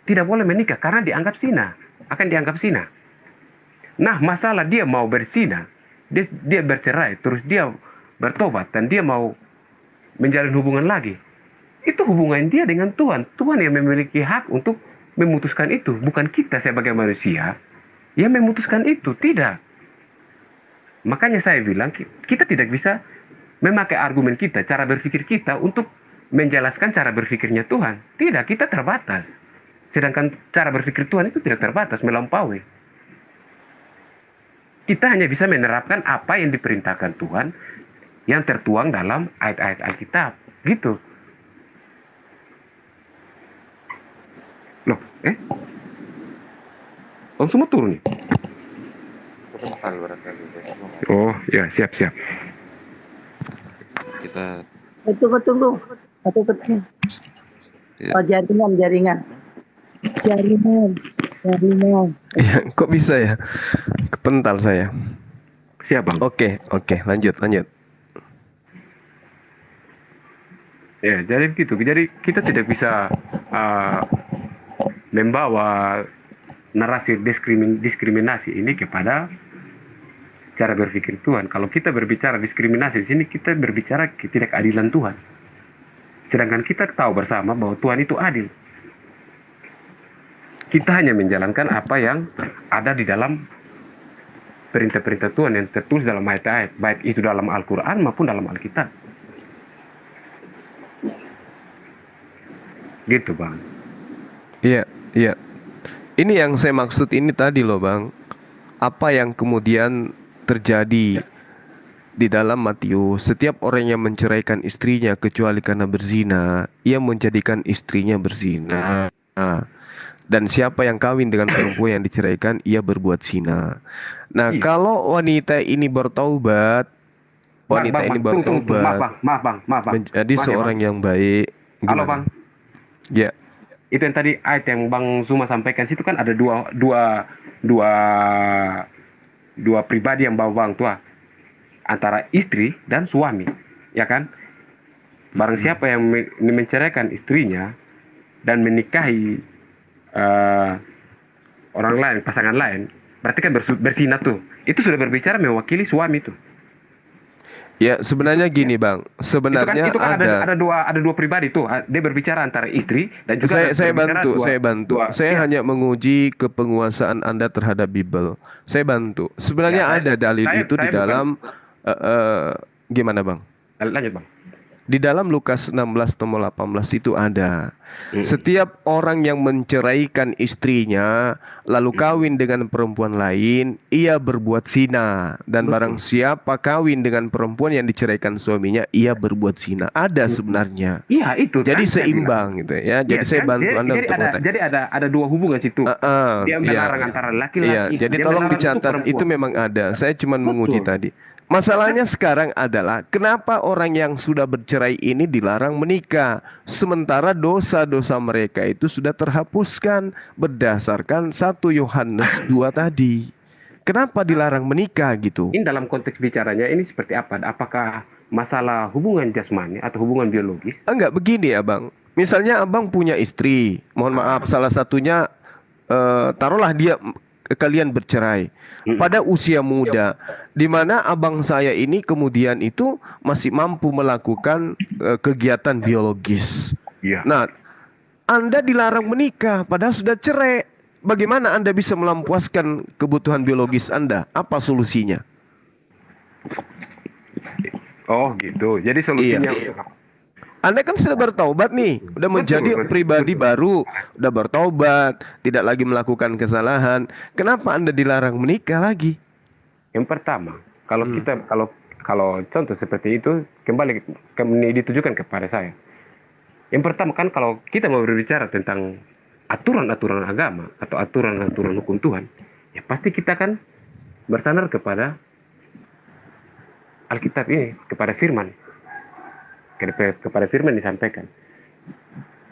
Tidak boleh menikah karena dianggap zina, akan dianggap zina. Nah, masalah dia mau berzina, dia bercerai, terus dia bertobat dan dia mau menjalin hubungan lagi. Itu hubungan dia dengan Tuhan. Tuhan yang memiliki hak untuk memutuskan itu, bukan kita sebagai manusia yang memutuskan itu, tidak. Makanya saya bilang kita tidak bisa memakai argumen kita, cara berpikir kita untuk menjelaskan cara berpikirnya Tuhan. Tidak, kita terbatas. Sedangkan cara berpikir Tuhan itu tidak terbatas, melampaui. Kita hanya bisa menerapkan apa yang diperintahkan Tuhan yang tertuang dalam ayat-ayat Alkitab. Gitu. Loh, Om semua turun nih? Oh, ya, siap. Kita tunggu. Ya. Oh, jaringan. Ya, kok bisa ya? Kepental saya. Siap, Bang. Oke, lanjut. Ya, jadi begitu. Jadi kita tidak bisa membawa narasi diskriminasi ini kepada cara berpikir Tuhan. Kalau kita berbicara diskriminasi di sini, kita berbicara ketidakadilan Tuhan. Sedangkan kita tahu bersama bahwa Tuhan itu adil. Kita hanya menjalankan apa yang ada di dalam perintah-perintah Tuhan yang tertulis dalam ayat-ayat, baik itu dalam Al-Quran maupun dalam Alkitab. Gitu, Bang. Iya, iya. Ini yang saya maksud ini tadi loh, Bang. Apa yang kemudian terjadi di dalam Matius, setiap orang yang menceraikan istrinya kecuali karena berzina, ia menjadikan istrinya berzina. Dan siapa yang kawin dengan perempuan yang diceraikan, ia berbuat zina. Nah, Iya. kalau wanita ini bertaubat, wanita ini Tunggu. bertaubat Maaf, Bang. menjadi Maaf ya, seorang yang baik. Halo, Gimana? Bang. Ya, Itu yang tadi ayat yang Bang Zuma sampaikan situ kan ada dua pribadi yang bawa Bang tua antara istri dan suami, ya kan? Barang siapa yang menceraikan istrinya dan menikahi orang lain, pasangan lain, berarti kan berzina tuh. Itu sudah berbicara mewakili suami tuh. ya sebenarnya gini, Bang. Sebenarnya Itu kan ada. ada dua pribadi tuh. Dia berbicara antara istri dan juga Saya berbicara bantu, saya bantu. Saya iya. hanya menguji kepenguasaan Anda terhadap Bible. Saya bantu. Sebenarnya Ya, ada dalil itu di saya dalam gimana, Bang? Lanjut, Bang. Di dalam Lukas 16 nomor 18 itu ada. Setiap orang yang menceraikan istrinya lalu kawin dengan perempuan lain, ia berbuat zina. Dan barang siapa kawin dengan perempuan yang diceraikan suaminya, ia berbuat zina. Ada sebenarnya. Iya, itu. Jadi kan, saya bilang. seimbang gitu ya. Jadi Iya, saya kan? bantu Anda Jadi untuk mengetahui. jadi ada dua hubungan situ. Dia melarang antara laki-laki. Iya, jadi dia tolong melarang untuk dicatat itu perempuan. memang ada. Saya cuma menguji Betul. tadi. Masalahnya sekarang adalah kenapa orang yang sudah bercerai ini dilarang menikah, sementara dosa-dosa mereka itu sudah terhapuskan berdasarkan 1 Yohanes 2 tadi. Kenapa dilarang menikah gitu? Ini dalam konteks bicaranya ini seperti apa? Apakah masalah hubungan jasmani atau hubungan biologis? Enggak begini ya, Bang. Misalnya Abang punya istri, mohon maaf, salah satunya taruhlah kalian bercerai pada usia muda, di mana abang saya ini kemudian itu masih mampu melakukan kegiatan biologis. Iya. Nah, Anda dilarang menikah padahal sudah cerai. Bagaimana Anda bisa melampuaskan kebutuhan biologis Anda? Apa solusinya? Oh, gitu. Jadi solusinya Anda kan sudah bertaubat nih, udah menjadi pribadi baru, udah bertaubat, tidak lagi melakukan kesalahan. Kenapa Anda dilarang menikah lagi? yang pertama, kalau contoh seperti itu kembali ditujukan kepada saya. Yang pertama kan kalau kita mau berbicara tentang aturan-aturan agama atau aturan-aturan hukum Tuhan, ya pasti kita kan bersandar kepada Alkitab ini, kepada firman. Kepada firman disampaikan.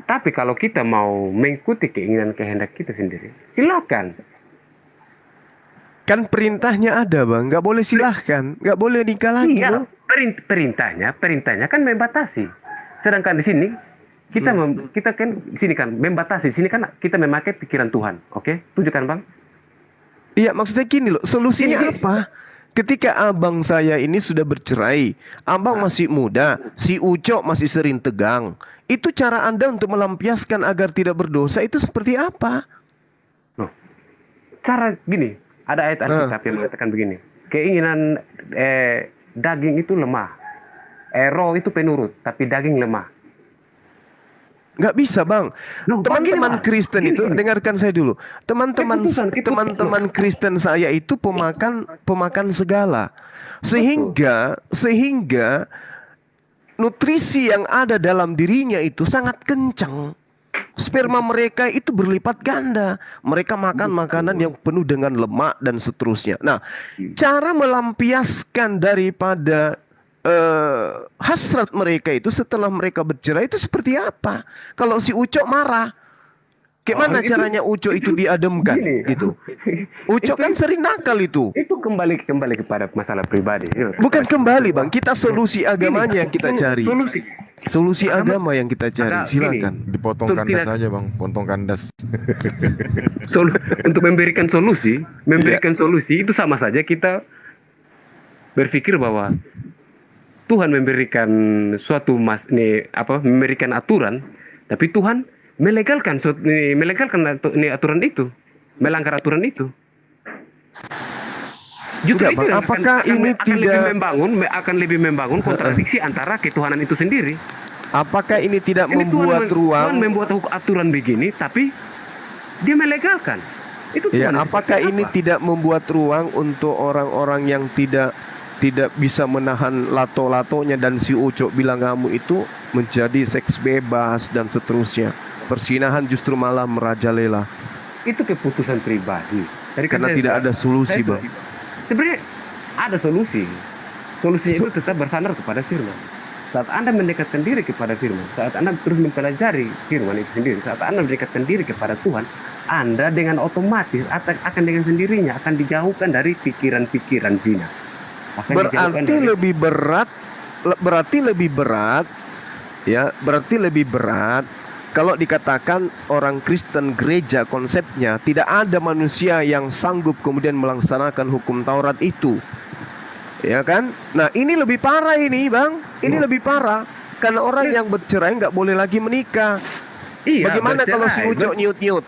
Tapi kalau kita mau mengikuti keinginan kehendak kita sendiri, silakan. Kan perintahnya ada, Bang. Nggak boleh silahkan, nggak boleh nikah lagi. Iya, loh. perintahnya kan membatasi. Sedangkan di sini kita kan di sini kan membatasi. Di sini kan kita memakai pikiran Tuhan. Oke? Setuju kan, Bang? Iya, maksudnya gini loh, solusinya apa? Ketika abang saya ini sudah bercerai, abang masih muda, si Ucok masih sering tegang. Itu cara Anda untuk melampiaskan agar tidak berdosa itu seperti apa? Loh, cara gini, ada ayat Alkitab yang mengatakan begini. Keinginan daging itu lemah. Roh itu penurut, tapi daging lemah. Nggak bisa, Bang. Loh, Teman-teman Bang, Kristen gini, itu, gini. dengarkan saya dulu. Teman-teman Kristen saya itu pemakan segala. Sehingga nutrisi yang ada dalam dirinya itu sangat kencang. Sperma mereka itu berlipat ganda. Mereka makan makanan yang penuh dengan lemak dan seterusnya. Nah, cara melampiaskan daripada hasrat mereka itu setelah mereka bercerai itu seperti apa? Kalau si Ucok marah, gimana caranya Ucok itu diademkan Gini. gitu? Ucok kan sering nakal itu. Itu kembali kepada masalah pribadi. Bukan kembali, Bang. Kita solusi agamanya yang kita cari. Solusi agama yang kita cari. Silakan. Dipotong kandas aja, Bang. Potong kandas. Untuk memberikan solusi itu sama saja kita berpikir bahwa Tuhan memberikan suatu memberikan aturan, tapi Tuhan melegalkan aturan itu, melanggar aturan itu. Justru Tidak, Bang. yang Apakah ini akan lebih membangun kontradiksi antara ketuhanan itu sendiri. Apakah ini tidak Ini membuat Tuhan ruang? membuat aturan begini, tapi dia melegalkan. Itu Ya, Tuhan. apakah ini tidak membuat ruang untuk orang-orang yang tidak bisa menahan lato-latonya, dan si Ucok bilang kamu itu menjadi seks bebas dan seterusnya. Persinahan justru malah merajalela. Itu keputusan pribadi. Tadi kan Karena saya tidak bilang, ada solusi, saya- Bang. Sebenarnya ada solusi. Solusinya itu tetap bersandar kepada firman. Saat Anda mendekatkan diri kepada firman, saat Anda terus mempelajari firman itu sendiri, saat Anda mendekatkan diri kepada Tuhan, Anda dengan otomatis akan dengan sendirinya akan dijauhkan dari pikiran-pikiran zina. Akan dijauhkan Berarti dari- lebih berat kalau dikatakan orang Kristen gereja konsepnya tidak ada manusia yang sanggup kemudian melaksanakan hukum Taurat itu. Ya kan? Nah, ini lebih parah ini, Bang. Ini lebih parah karena orang yang bercerai nggak boleh lagi menikah. Iya, Bagaimana kalau si bercerai. Ucok nyut-nyut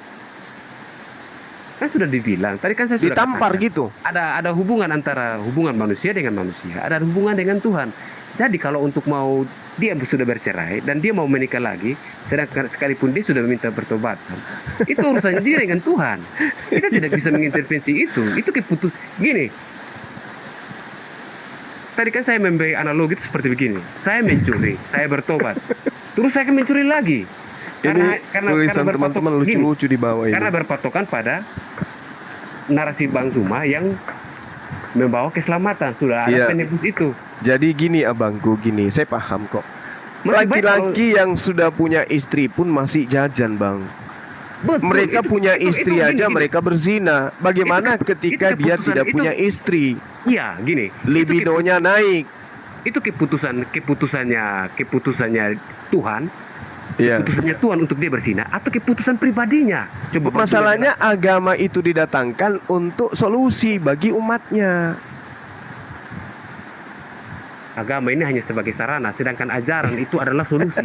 Kan sudah dibilang. Tadi kan saya sudah ditampar katakan. gitu? Ada hubungan antara hubungan manusia dengan manusia, ada hubungan dengan Tuhan. Jadi kalau untuk mau dia sudah bercerai dan dia mau menikah lagi, sedangkan sekalipun dia sudah meminta pertobatan, itu urusannya dia dengan Tuhan. Kita tidak bisa mengintervensi itu. Itu gini. Tadi kan saya memberi analogi seperti begini. Saya mencuri, saya bertobat, terus saya akan mencuri lagi. Ini tulisan teman-teman lucu-lucu di bawah ini. Karena berpatokan pada narasi Bang Zuma yang membawa keselamatan. Sudah ada Iya. penebus itu. Jadi gini abangku, gini, saya paham kok. Masih baik Laki-laki yang sudah punya istri pun masih jajan, Bang. Betul, Mereka itu- punya itu- istri itu aja gini. mereka berzina. Bagaimana Itu- ketika itu dia keputusan- tidak itu- punya istri? Iya, gini. Libidonya naik. Itu keputusannya Tuhan. Ya. Keputusannya Tuhan untuk dia berzina atau keputusan pribadinya. Coba Bang Masalahnya agama itu didatangkan untuk solusi bagi umatnya. agama ini hanya sebagai sarana, sedangkan ajaran itu adalah solusi.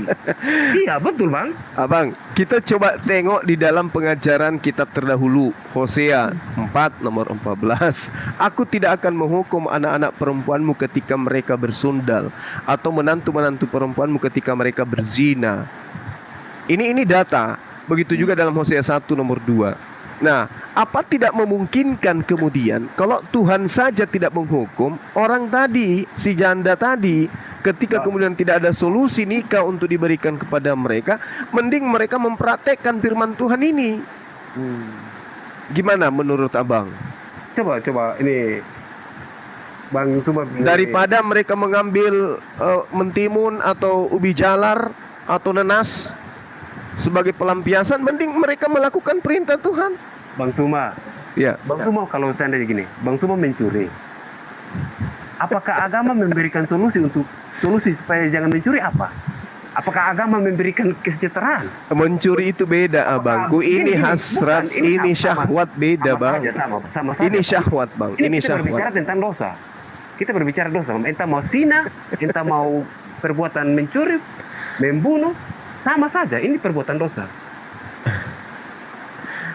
Iya, betul, Bang. Abang, kita coba tengok di dalam pengajaran kitab terdahulu, Hosea 4 nomor 14. Aku tidak akan menghukum anak-anak perempuanmu ketika mereka bersundal, atau menantu-menantu perempuanmu ketika mereka berzina. Ini data. Begitu juga dalam Hosea 1 nomor 2. Nah, apa tidak memungkinkan kemudian kalau Tuhan saja tidak menghukum orang tadi, si janda tadi, ketika kemudian tidak ada solusi nikah untuk diberikan kepada mereka, mending mereka mempraktekkan firman Tuhan ini. Gimana menurut Abang? Coba ini Bang coba Daripada mereka mengambil mentimun atau ubi jalar atau nanas sebagai pelampiasan, mending mereka melakukan perintah Tuhan. Bang Suma. Ya. Bang Suma, kalau seandainya gini, Bang Suma mencuri. Apakah agama memberikan solusi supaya jangan mencuri apa? Apakah agama memberikan kesejahteraan? Mencuri itu beda, abangku. Ini hasrat, bukan, ini sama- syahwat beda, sama Bang. saja, sama saja. Ini syahwat, Bang. Ini kita berbicara syahwat. tentang dosa. Kita berbicara dosa. Entah mau zina, entah mau perbuatan mencuri, membunuh, sama saja. Ini perbuatan dosa.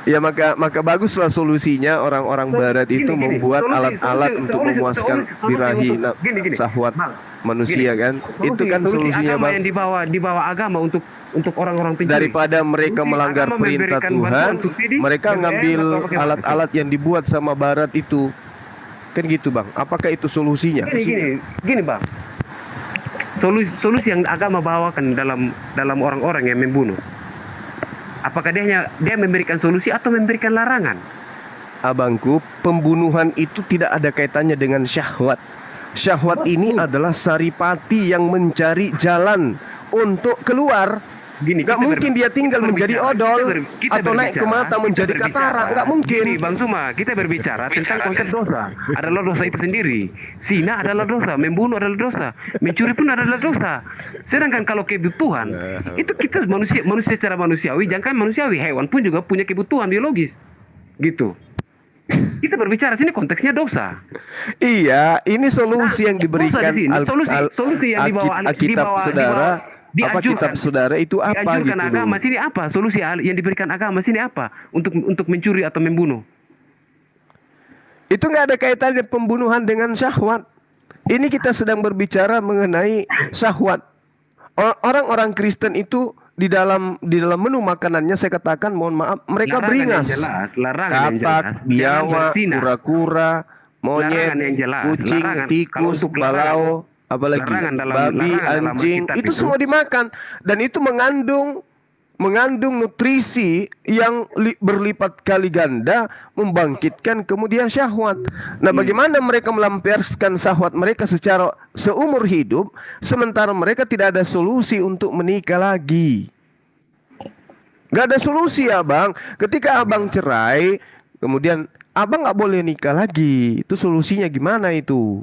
Ya maka baguslah solusinya orang-orang barat itu Gini, membuat solusi- alat-alat solusi- untuk solusi- memuaskan solusi- birahi solusi- gini. syahwat Bang, manusia gini. kan. Itu kan Solusi solusinya, agama Bang. yang dibawa agama untuk orang-orang pencuri. Daripada mereka Solusi melanggar agama perintah memberikan Tuhan, bantuan subsidi, mereka BBM, ngambil atau bagaimana? alat-alat yang dibuat sama barat itu. Kan gitu, Bang. Apakah itu solusinya? Gini Bang. Solusi yang agama bawakan dalam orang-orang yang membunuh. Apakah dia memberikan solusi atau memberikan larangan? Abangku, pembunuhan itu tidak ada kaitannya dengan syahwat. Syahwat ini adalah saripati yang mencari jalan untuk keluar. Gini, Gak mungkin dia tinggal menjadi odol atau naik ke mata menjadi katarak. Gak mungkin. Gini Bang Suma, kita berbicara tentang konsep dosa. Adalah dosa itu sendiri. Zina adalah dosa, membunuh adalah dosa, mencuri pun adalah dosa. Sedangkan kalau kebutuhan, itu kita manusia secara manusiawi, jangan manusiawi, hewan pun juga punya kebutuhan biologis. Gitu. Kita berbicara sini konteksnya dosa. Iya, ini solusi yang Dosa diberikan di sini, solusi yang Alkitab saudara. Apa kitab saudara itu apa gitu dianjurkan agama loh. sini apa? Solusi yang diberikan agama sini apa? Untuk mencuri atau membunuh. Itu nggak ada kaitannya pembunuhan dengan syahwat. Ini kita sedang berbicara mengenai syahwat. Orang-orang Kristen itu di dalam menu makanannya saya katakan mohon maaf mereka beringas. Larangan yang Katak, jelas. biawak, kura-kura, monyet, Larangan yang jelas. kucing, Larangan. Kalau tikus, untuk balao, apalagi larangan dalam babi, anjing, Alkitab itu semua dimakan dan itu mengandung nutrisi yang berlipat kali ganda membangkitkan kemudian syahwat. Nah, bagaimana mereka melampiaskan syahwat mereka secara seumur hidup sementara mereka tidak ada solusi untuk menikah lagi. Gak ada solusi, abang. Ketika abang cerai, kemudian abang nggak boleh nikah lagi. Itu solusinya gimana itu?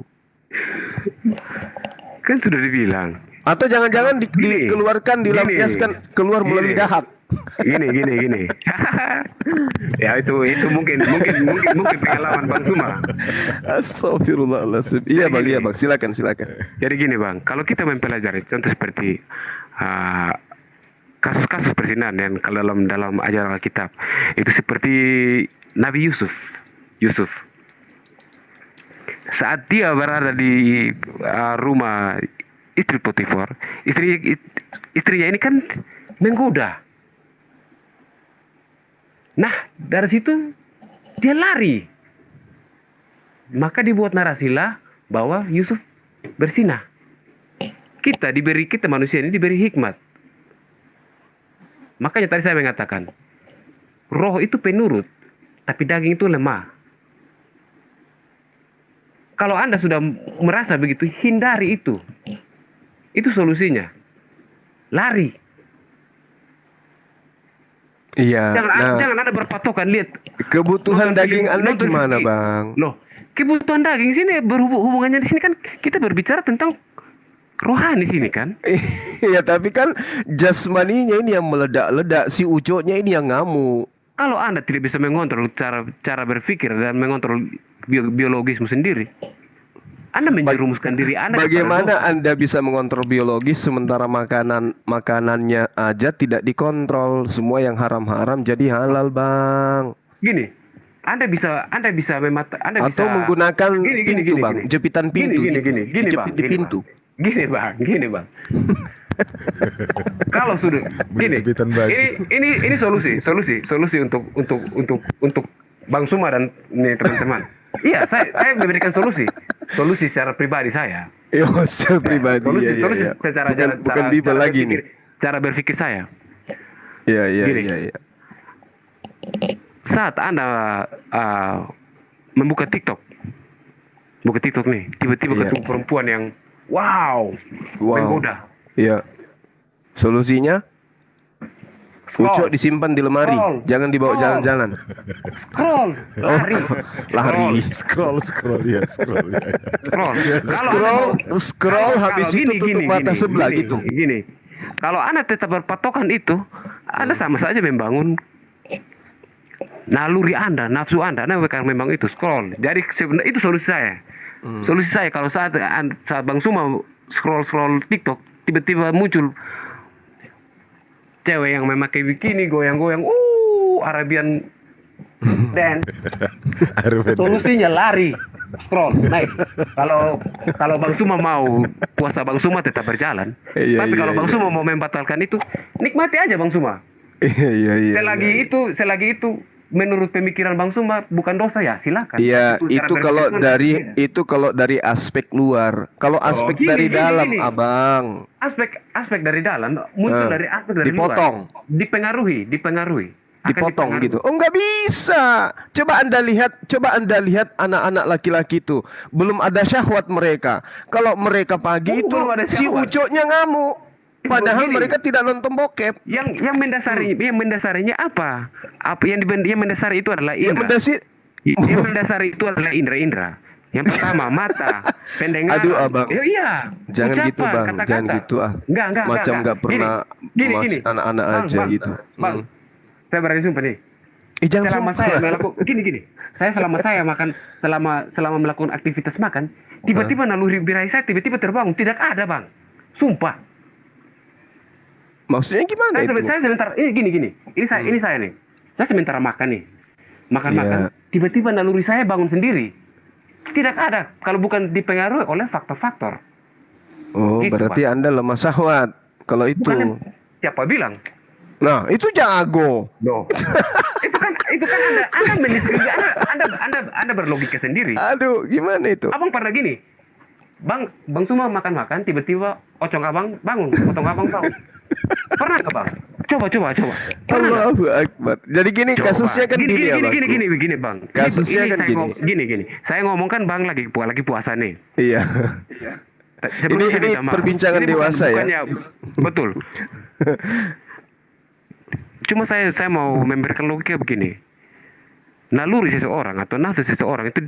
Kan sudah dibilang. Atau jangan-jangan dikeluarkan, dilampiaskan keluar melalui dahak. Gini. Ya itu mungkin pengalaman Bang Suma. Astagfirullahaladzim. Iya bang, silakan. Jadi gini Bang, kalau kita mempelajari contoh seperti kasus-kasus perzinahan yang kalau dalam ajaran Alkitab itu seperti Nabi Yusuf. Saat dia berada di rumah istri Potifar, istrinya ini kan menggoda. Nah, dari situ dia lari. Maka dibuat narasilah bahwa Yusuf bersinah. Kita manusia ini diberi hikmat. Makanya tadi saya mengatakan, roh itu penurut, tapi daging itu lemah. Kalau Anda sudah merasa begitu, hindari itu. Itu solusinya. Lari. Iya. Jangan Anda berpatokan, lihat. Kebutuhan daging Anda gimana, Bang? Loh, kebutuhan daging sini hubungannya di sini kan kita berbicara tentang rohani sini kan? Iya, tapi kan jasmaninya ini yang meledak-ledak, si ucoknya ini yang ngamuk. Kalau Anda tidak bisa mengontrol cara berpikir dan mengontrol biologismu sendiri, Anda menjerumuskan diri Anda. Bagaimana Anda bisa mengontrol biologis sementara makanannya aja tidak dikontrol, semua yang haram-haram jadi halal, Bang? Gini, Anda bisa atau menggunakan pintu, Bang, jepitan pintu. Gini, jepit di pintu. Gini bang. Kalau sudah gini, ini solusi untuk Bang Suma dan nih teman-teman. Iya, saya memberikan solusi secara pribadi saya. Iya, secara pribadi. Solusi secara bukan Bible lagi nih. Cara berpikir saya. Iya. Saat Anda membuka TikTok nih, tiba-tiba ketemu perempuan yang wow. Menggoda. Iya. Solusinya? Ucok disimpan di lemari, jangan dibawa jalan-jalan. Lari. Scroll. Scroll habis itu tutup mata sebelah gitu. Gini. Kalau Anda tetap berpatokan itu, Anda sama saja membangun naluri Anda, nafsu Anda akan memang itu scroll. Jadi sebenarnya itu solusi saya. Solusi saya kalau saat Bang Suma scroll TikTok, tiba-tiba muncul cewek yang memakai bikini goyang-goyang, Arabian dance. Solusinya lari, scroll, naik. Kalau Bang Suma mau puasa Bang Suma tetap berjalan. Tapi kalau Bang Suma mau membatalkan itu, nikmati aja Bang Suma. Selagi itu menurut pemikiran Bang Suma bukan dosa, ya silakan. Iya, itu kalau dari aspek luar. Kalau aspek dari dalam, Abang. Aspek dari dalam muncul dari aspek dari dipotong. luar. Dipengaruhi. Dipotong gitu. Oh, nggak bisa. Coba Anda lihat anak-anak laki-laki itu, belum ada syahwat mereka. Kalau mereka pagi itu si ucoknya ngamuk. Padahal mereka tidak nonton bokep. Yang mendasarinya apa? Yang mendasari itu adalah indra. Yang mendasari itu adalah indra. Yang pertama mata, pendengaran. Aduh, Abang. Iya. Jangan ucapan, gitu, Bang. kata-kata. Jangan gitu ah. Enggak. Macam nggak pernah gini. anak-anak aja Bang, gitu. Bang, saya berani sumpah nih. Jangan selama sumpah. saya melakukan gini, selama saya makan, selama melakukan aktivitas makan, tiba-tiba naluri birahi saya tiba-tiba terbangun, tidak ada bang, sumpah. Maksudnya gimana itu? Saya sebentar, ini saya nih, saya sementara makan nih, makan, Iya. tiba-tiba naluri saya bangun sendiri, tidak ada kalau bukan dipengaruhi oleh faktor-faktor. Oh, Gitu, berarti Anda lemah syahwat kalau itu. Bukan siapa bilang? Nah, itu jago. No. itu kan anda berlogika sendiri. Aduh, gimana itu? Abang pernah gini, bang semua makan tiba-tiba ocong abang bangun, potong abang bangun. Pernah nggak bang? Coba. Pernah nggak? Allahu Akbar. Jadi gini Coba. kasusnya kan gini ya bang. Gini bang. Kasusnya kan gini. Saya ngomong kan bang lagi puasa nih. Iya. Sebelum saya Ini minta maaf. perbincangan Ini dewasa ya? bukannya- Betul. Cuma saya mau memberikan logika begini. Naluri seseorang atau nafsu seseorang itu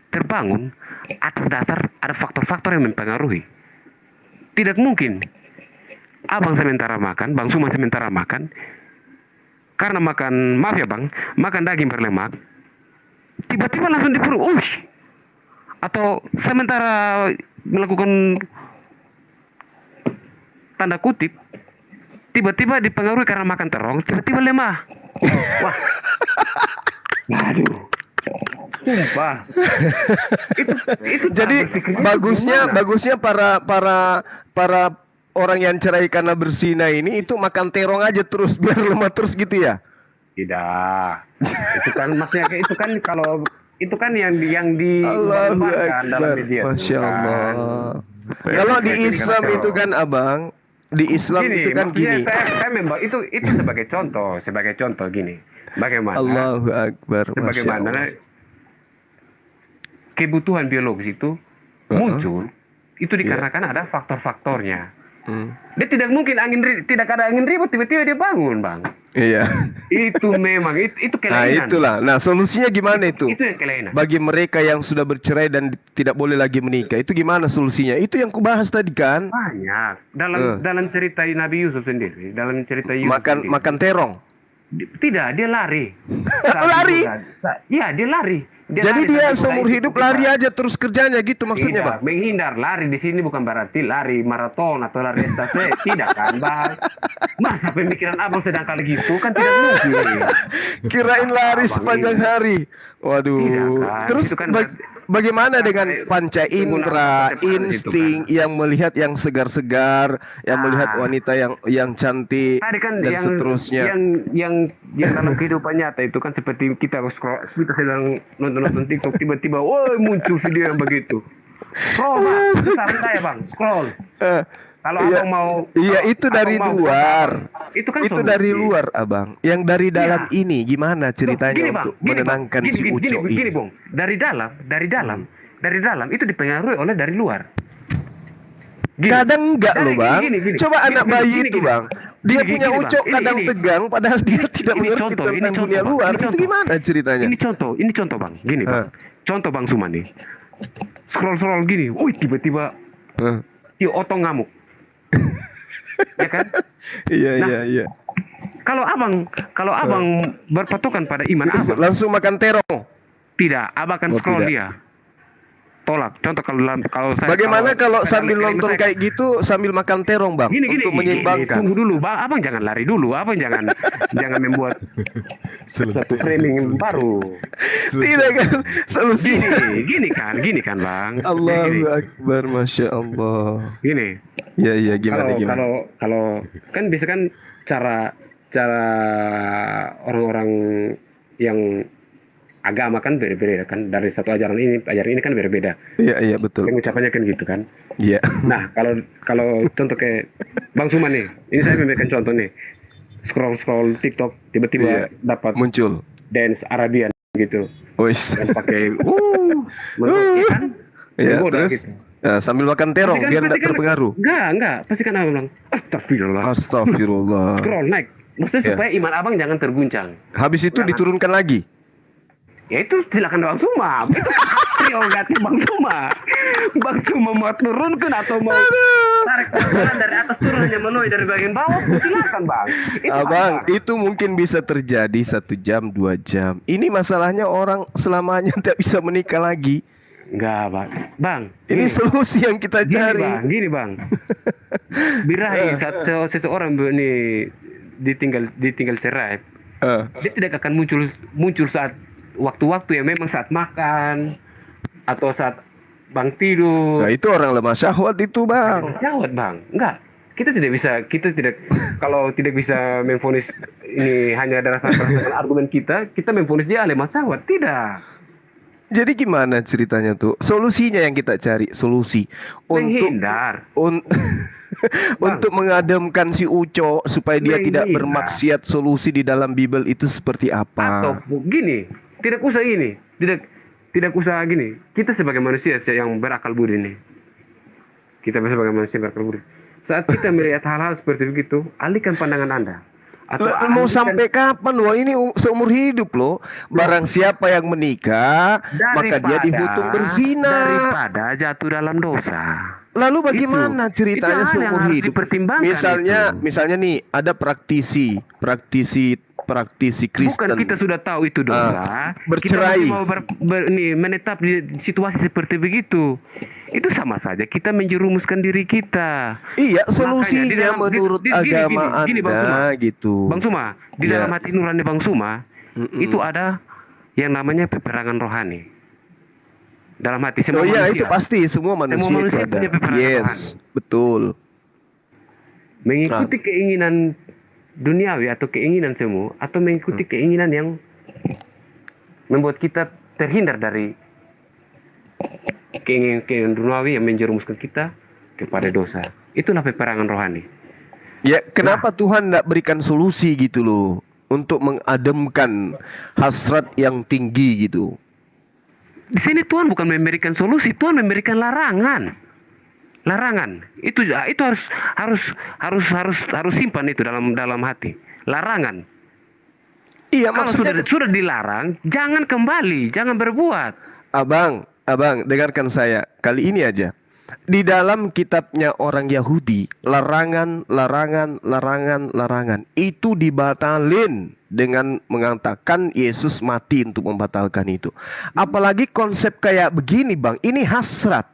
terbangun atas dasar ada faktor-faktor yang mempengaruhi. Tidak mungkin abang sementara makan, bang Suma sementara makan, karena makan, maaf ya bang, makan daging berlemak, tiba-tiba langsung di perut, ush. Atau sementara melakukan tanda kutip, tiba-tiba dipengaruhi karena makan terong, tiba-tiba lemah. Wah, waduh, sumpah. Itu Jadi cara berpikirnya bagusnya para orang yang cerai karena berzina ini itu makan terong aja terus biar lemah terus gitu ya? Tidak. Itu kan maksudnya itu kan kalau itu kan yang Allahu digambarkan dalam Akbar. media. Masya kan. Allah. Kalau di Islam itu kan abang, di Islam itu kan maksudnya gini. saya memang itu sebagai contoh gini. Bagaimana? Allahu Akbar. Masya Sebagaimana Allah. kebutuhan biologis itu muncul itu dikarenakan ada faktor-faktornya. Dia tidak mungkin tidak ada angin ribut tiba-tiba dia bangun bang. Iya. Itu memang itu Nah kelainan. itulah. Nah solusinya gimana itu? Itu yang kelainan. Bagi mereka yang sudah bercerai dan tidak boleh lagi menikah, itu gimana solusinya? Itu yang kubahas tadi kan? Banyak dalam cerita Nabi Yusuf sendiri, dalam cerita Yusuf sendiri. Makan terong. Tidak, dia lari. Lari? Iya, dia lari. Jadi lari dia sampai seumur kuda itu hidup kita. lari aja terus kerjanya gitu maksudnya Tidak, bang? menghindar. Lari di sini bukan berarti lari maraton atau lari estafet. Tidak kan, Bang? Masa pemikiran abang sedang kali gitu kan tidak mungkin. Kirain lari Abang sepanjang ini. hari. Waduh. Tidak, kan? Terus Itu kan bagaimana dengan sampai panca indera, menggunakan konsep insting itu yang melihat yang segar-segar, yang melihat wanita yang cantik Tadi kan dan seterusnya. yang dalam kehidupan nyata itu kan seperti kita sedang nonton TikTok tiba-tiba, woi muncul video yang begitu. Scroll bang, itu saran saya bang, scroll. Kalau Iya, abang mau, iya itu abang dari mau luar. itu kan Itu solusi. dari luar, abang. Yang dari dalam Iya. ini gimana ceritanya Gini, Bang, untuk gini, Bang. menenangkan si Uco Gini, ini? Bang. Dari dalam itu dipengaruhi oleh dari luar. Gini. Kadang enggak Dari- loh bang. gini. Coba Gini, anak gini, bayi gini, itu gini. bang. Dia Gini, punya gini, ucok Bang. kadang Ini. tegang, padahal dia tidak Ini mengerti contoh, ini tentang contoh, dunia Bang. luar. Ini Itu contoh. gimana ceritanya? Ini contoh bang. Gini bang. Contoh bang Suma nih. Scroll gini. Wih tiba-tiba si Otong ngamuk. Ya kan? Iya Nah, iya. Kalau abang berpatokan pada iman abang, Langsung makan terong. tidak, abang akan Oh, scroll tidak. dia. Tolak. Contoh kalau saya Bagaimana kalau saya sambil dalam nonton saya- kayak gitu sambil makan terong bang Gini, untuk menyeimbangkan? tunggu dulu, bang. Abang jangan lari dulu. Abang jangan membuat satu framing baru. Tidak kan solusinya. Gini kan, bang. Allahu Akbar, masya Allah. Gini. Ya iya gimana. Kalau kan bisa kan cara orang-orang yang agama kan berbeda kan, dari satu ajaran ini kan berbeda. Iya betul. Pengucapannya kan gitu kan. Iya. Nah, kalau contoh kayak Bang Suman nih, ini saya memberikan contoh nih. Scroll TikTok tiba-tiba dapat Muncul. dance Arabian gitu. Wis. Dan pakai ya kan? Iya Menggoda terus gitu. sambil makan terong Pasti kan- biar pasti tidak kan- terpengaruh. Enggak. Pasti kan abang bilang, astagfirullah. Astagfirullah. Scroll naik. Maksudnya Ya. supaya iman abang jangan terguncang. Habis itu diturunkan lagi. Ya itu silakan Bang Suma. Itu prerogatif Bang Suma. Bang Suma mau turunkan atau mau tarik jalan dari atas turun hanya menuai dari bagian bawah, silakan bang. Itu Abang, ada. itu mungkin bisa terjadi 1 jam, 2 jam. Ini masalahnya orang selamanya tidak bisa menikah lagi. Enggak bang, bang. Ini solusi yang kita cari. Gini bang. Birahi seseorang ini ditinggal cerai, Eh, dia tidak akan muncul saat waktu-waktu yang memang saat makan atau saat bang tidur. Nah, itu orang lemah syahwat itu, Bang. Jawab bang, enggak. Kita tidak kalau tidak bisa memvonis ini hanya berdasarkan argumen kita memvonis dia lemah syahwat, tidak. Jadi gimana ceritanya tuh? Solusinya yang kita cari, solusi untuk Menghindar. untuk mengademkan si Uco supaya dia tidak Menghindar. bermaksiat. Solusi di dalam Bible itu seperti Atau apa? gini, tidak usah ini, tidak usah gini. Kita sebagai manusia yang berakal budi nih, kita sebagai manusia berakal budi. Saat kita melihat hal-hal seperti begitu, alihkan pandangan Anda. Atau Lah, mau alihkan sampai kapan? Wah, ini seumur hidup loh. Barang siapa yang menikah, maka dia dihukum berzina. daripada jatuh dalam dosa. Lalu bagaimana ceritanya itu hal yang seumur harus hidup? dipertimbangkan Misalnya nih ada praktisi Kristen. Bukan kita sudah tahu itu dosa, bercerai. kita masih mau menetap di situasi seperti begitu. Itu sama saja kita menjerumuskan diri kita. Iya, Makanya, solusinya di dalam- menurut gini, agama gini, Bang Anda Suma. gitu. Bang Suma, di Ya. dalam hati nurani Bang Suma Mm-mm. itu ada yang namanya peperangan rohani. Dalam hati semua Oh iya, manusia. itu pasti semua manusia itu manusia ada. punya peperangan Yes, betul. Mengikuti keinginan duniawi atau keinginan semu, atau mengikuti keinginan yang membuat kita terhindar dari keinginan duniawi yang menjerumuskan kita kepada dosa. Itulah peperangan rohani. Ya, kenapa Tuhan tidak berikan solusi gitu loh untuk mengademkan hasrat yang tinggi gitu? Di sini Tuhan bukan memberikan solusi, Tuhan memberikan larangan. Larangan itu harus simpan itu dalam hati. Larangan. Iya, Kalau maksudnya sudah dilarang, jangan kembali, jangan berbuat. Abang, dengarkan saya kali ini aja. Di dalam kitabnya orang Yahudi, larangan itu dibatalin dengan mengatakan Yesus mati untuk membatalkan itu. Apalagi konsep kayak begini, Bang. Ini hasrat.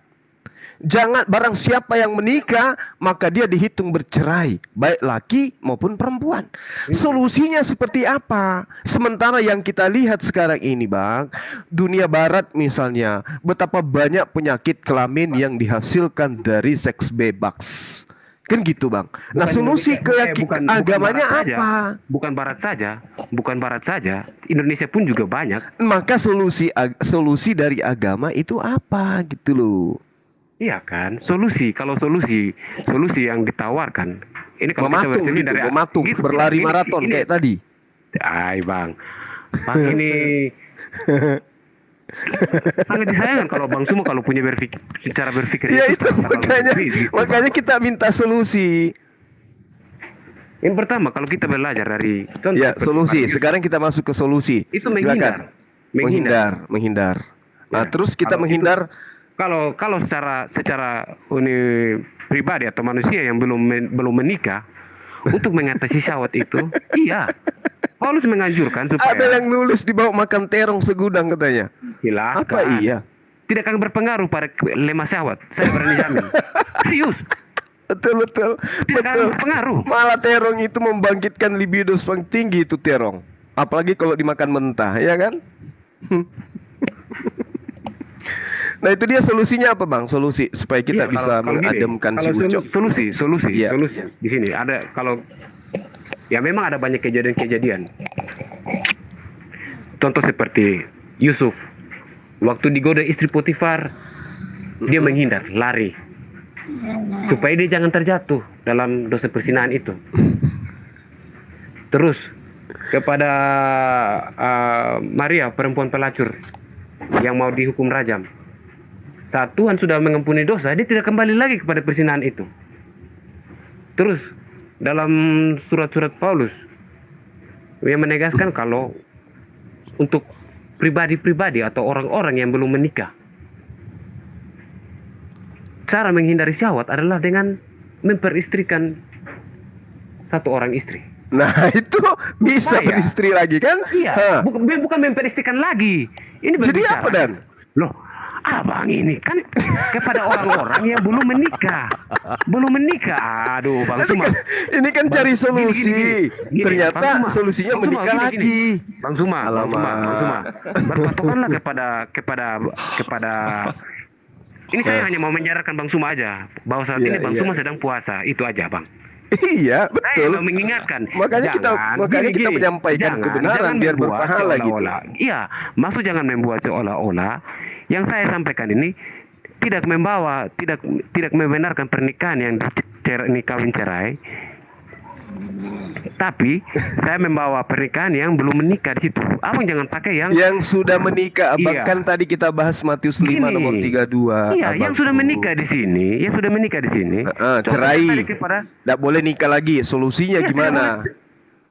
Jangan, barang siapa yang menikah maka dia dihitung bercerai, baik laki maupun perempuan. Solusinya seperti apa? Sementara yang kita lihat sekarang ini, Bang, dunia barat misalnya, betapa banyak penyakit kelamin yang dihasilkan dari seks bebas. Kan gitu, Bang. Nah, Bukan solusi Indonesia, bukan agamanya barat saja. apa? Bukan barat saja, Indonesia pun juga banyak. Maka solusi dari agama itu apa gitu loh. Iya kan, kalau solusi yang ditawarkan ini kalau Mematung kita gitu, mematung, berlari maraton kayak tadi. Ay bang ini sangat disayangkan kalau Bang Suma kalau punya cara berpikir Ya itu terlalu makanya kita minta solusi. Yang pertama kalau kita belajar dari contoh Ya, seperti solusi. Yesus, Sekarang kita masuk ke solusi. itu Silakan. Menghindar. Nah, Ya, terus kita kalau menghindar. Kalau secara pribadi atau manusia yang belum menikah untuk mengatasi syahwat itu, iya. Paulus menganjurkan supaya Ada yang nulis di bawah makan terong segudang katanya. silakan. Apa iya? Tidak akan berpengaruh pada lemah syahwat. Saya berani jamin. Serius. Betul. Tidak akan berpengaruh. Malah terong itu membangkitkan libido paling tinggi itu terong. Apalagi kalau dimakan mentah, ya kan? Nah, itu dia solusinya apa, Bang? Solusi supaya kita Iya, bisa kalau gini, mengademkan si kalau Ucok. solusi Iya. di sini ada kalau ya memang ada banyak kejadian-kejadian. Contoh seperti Yusuf waktu digoda istri Potifar, dia menghindar, lari supaya dia jangan terjatuh dalam dosa perzinahan itu. Terus kepada Maria perempuan pelacur yang mau dihukum rajam. Saat Tuhan sudah mengampuni dosa, dia tidak kembali lagi kepada perzinahan itu. Terus dalam surat-surat Paulus yang menegaskan kalau untuk pribadi-pribadi atau orang-orang yang belum menikah, cara menghindari syahwat adalah dengan memperistrikan satu orang istri. Nah, itu bisa Supaya- beristri lagi kan? Iya, Hah. bukan memperistrikan lagi. Ini Jadi berbicara. apa, Dan? Loh, abang ini kan kepada orang-orang yang belum menikah. Belum menikah. Aduh, Bang Tapi Suma. kan, ini kan cari Gini, solusi. gini. Ternyata Bang Suma, solusinya Bang Suma, menikah gini. lagi. Bang Suma. Alamak. Berpatokanlah kepada ini saya hanya mau menyarankan Bang Suma aja bahwa saat Iya, ini Bang iya. Suma sedang puasa, itu aja, Bang. Iya, Saya betul. mau mengingatkan. Makanya kita menyampaikan kebenaran biar membuat berpahala gitu. seolah-olah. Iya, maksud jangan membuat seolah-olah yang saya sampaikan ini tidak membenarkan pernikahan yang ini kawin cerai. Tapi saya membawa pernikahan yang belum menikah di situ. Abang jangan pakai Yang sudah menikah, Abang, Iya. kan tadi kita bahas Matius 5 Gini. nomor 32. Iya, yang sudah menikah di sini, Contohnya cerai. tadi kepada Nggak boleh nikah lagi. Solusinya Iya, gimana?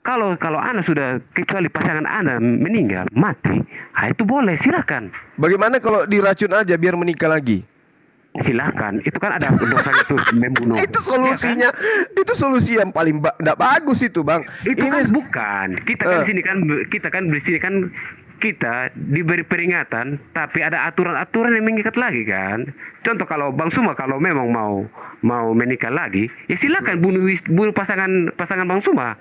kalau Anda sudah, kecuali pasangan Anda meninggal, mati, itu boleh, silakan. Bagaimana kalau diracun aja biar menikah lagi? Silakan, itu kan ada dosa itu membunuh. Itu solusinya. Itu solusi yang paling nggak bagus itu, Bang. Itu Ini kan bukan. Kita kan di sini kan kita diberi peringatan, tapi ada aturan-aturan yang mengikat lagi kan. Contoh kalau Bang Suma kalau memang mau menikah lagi, ya silakan bunuh pasangan Bang Suma.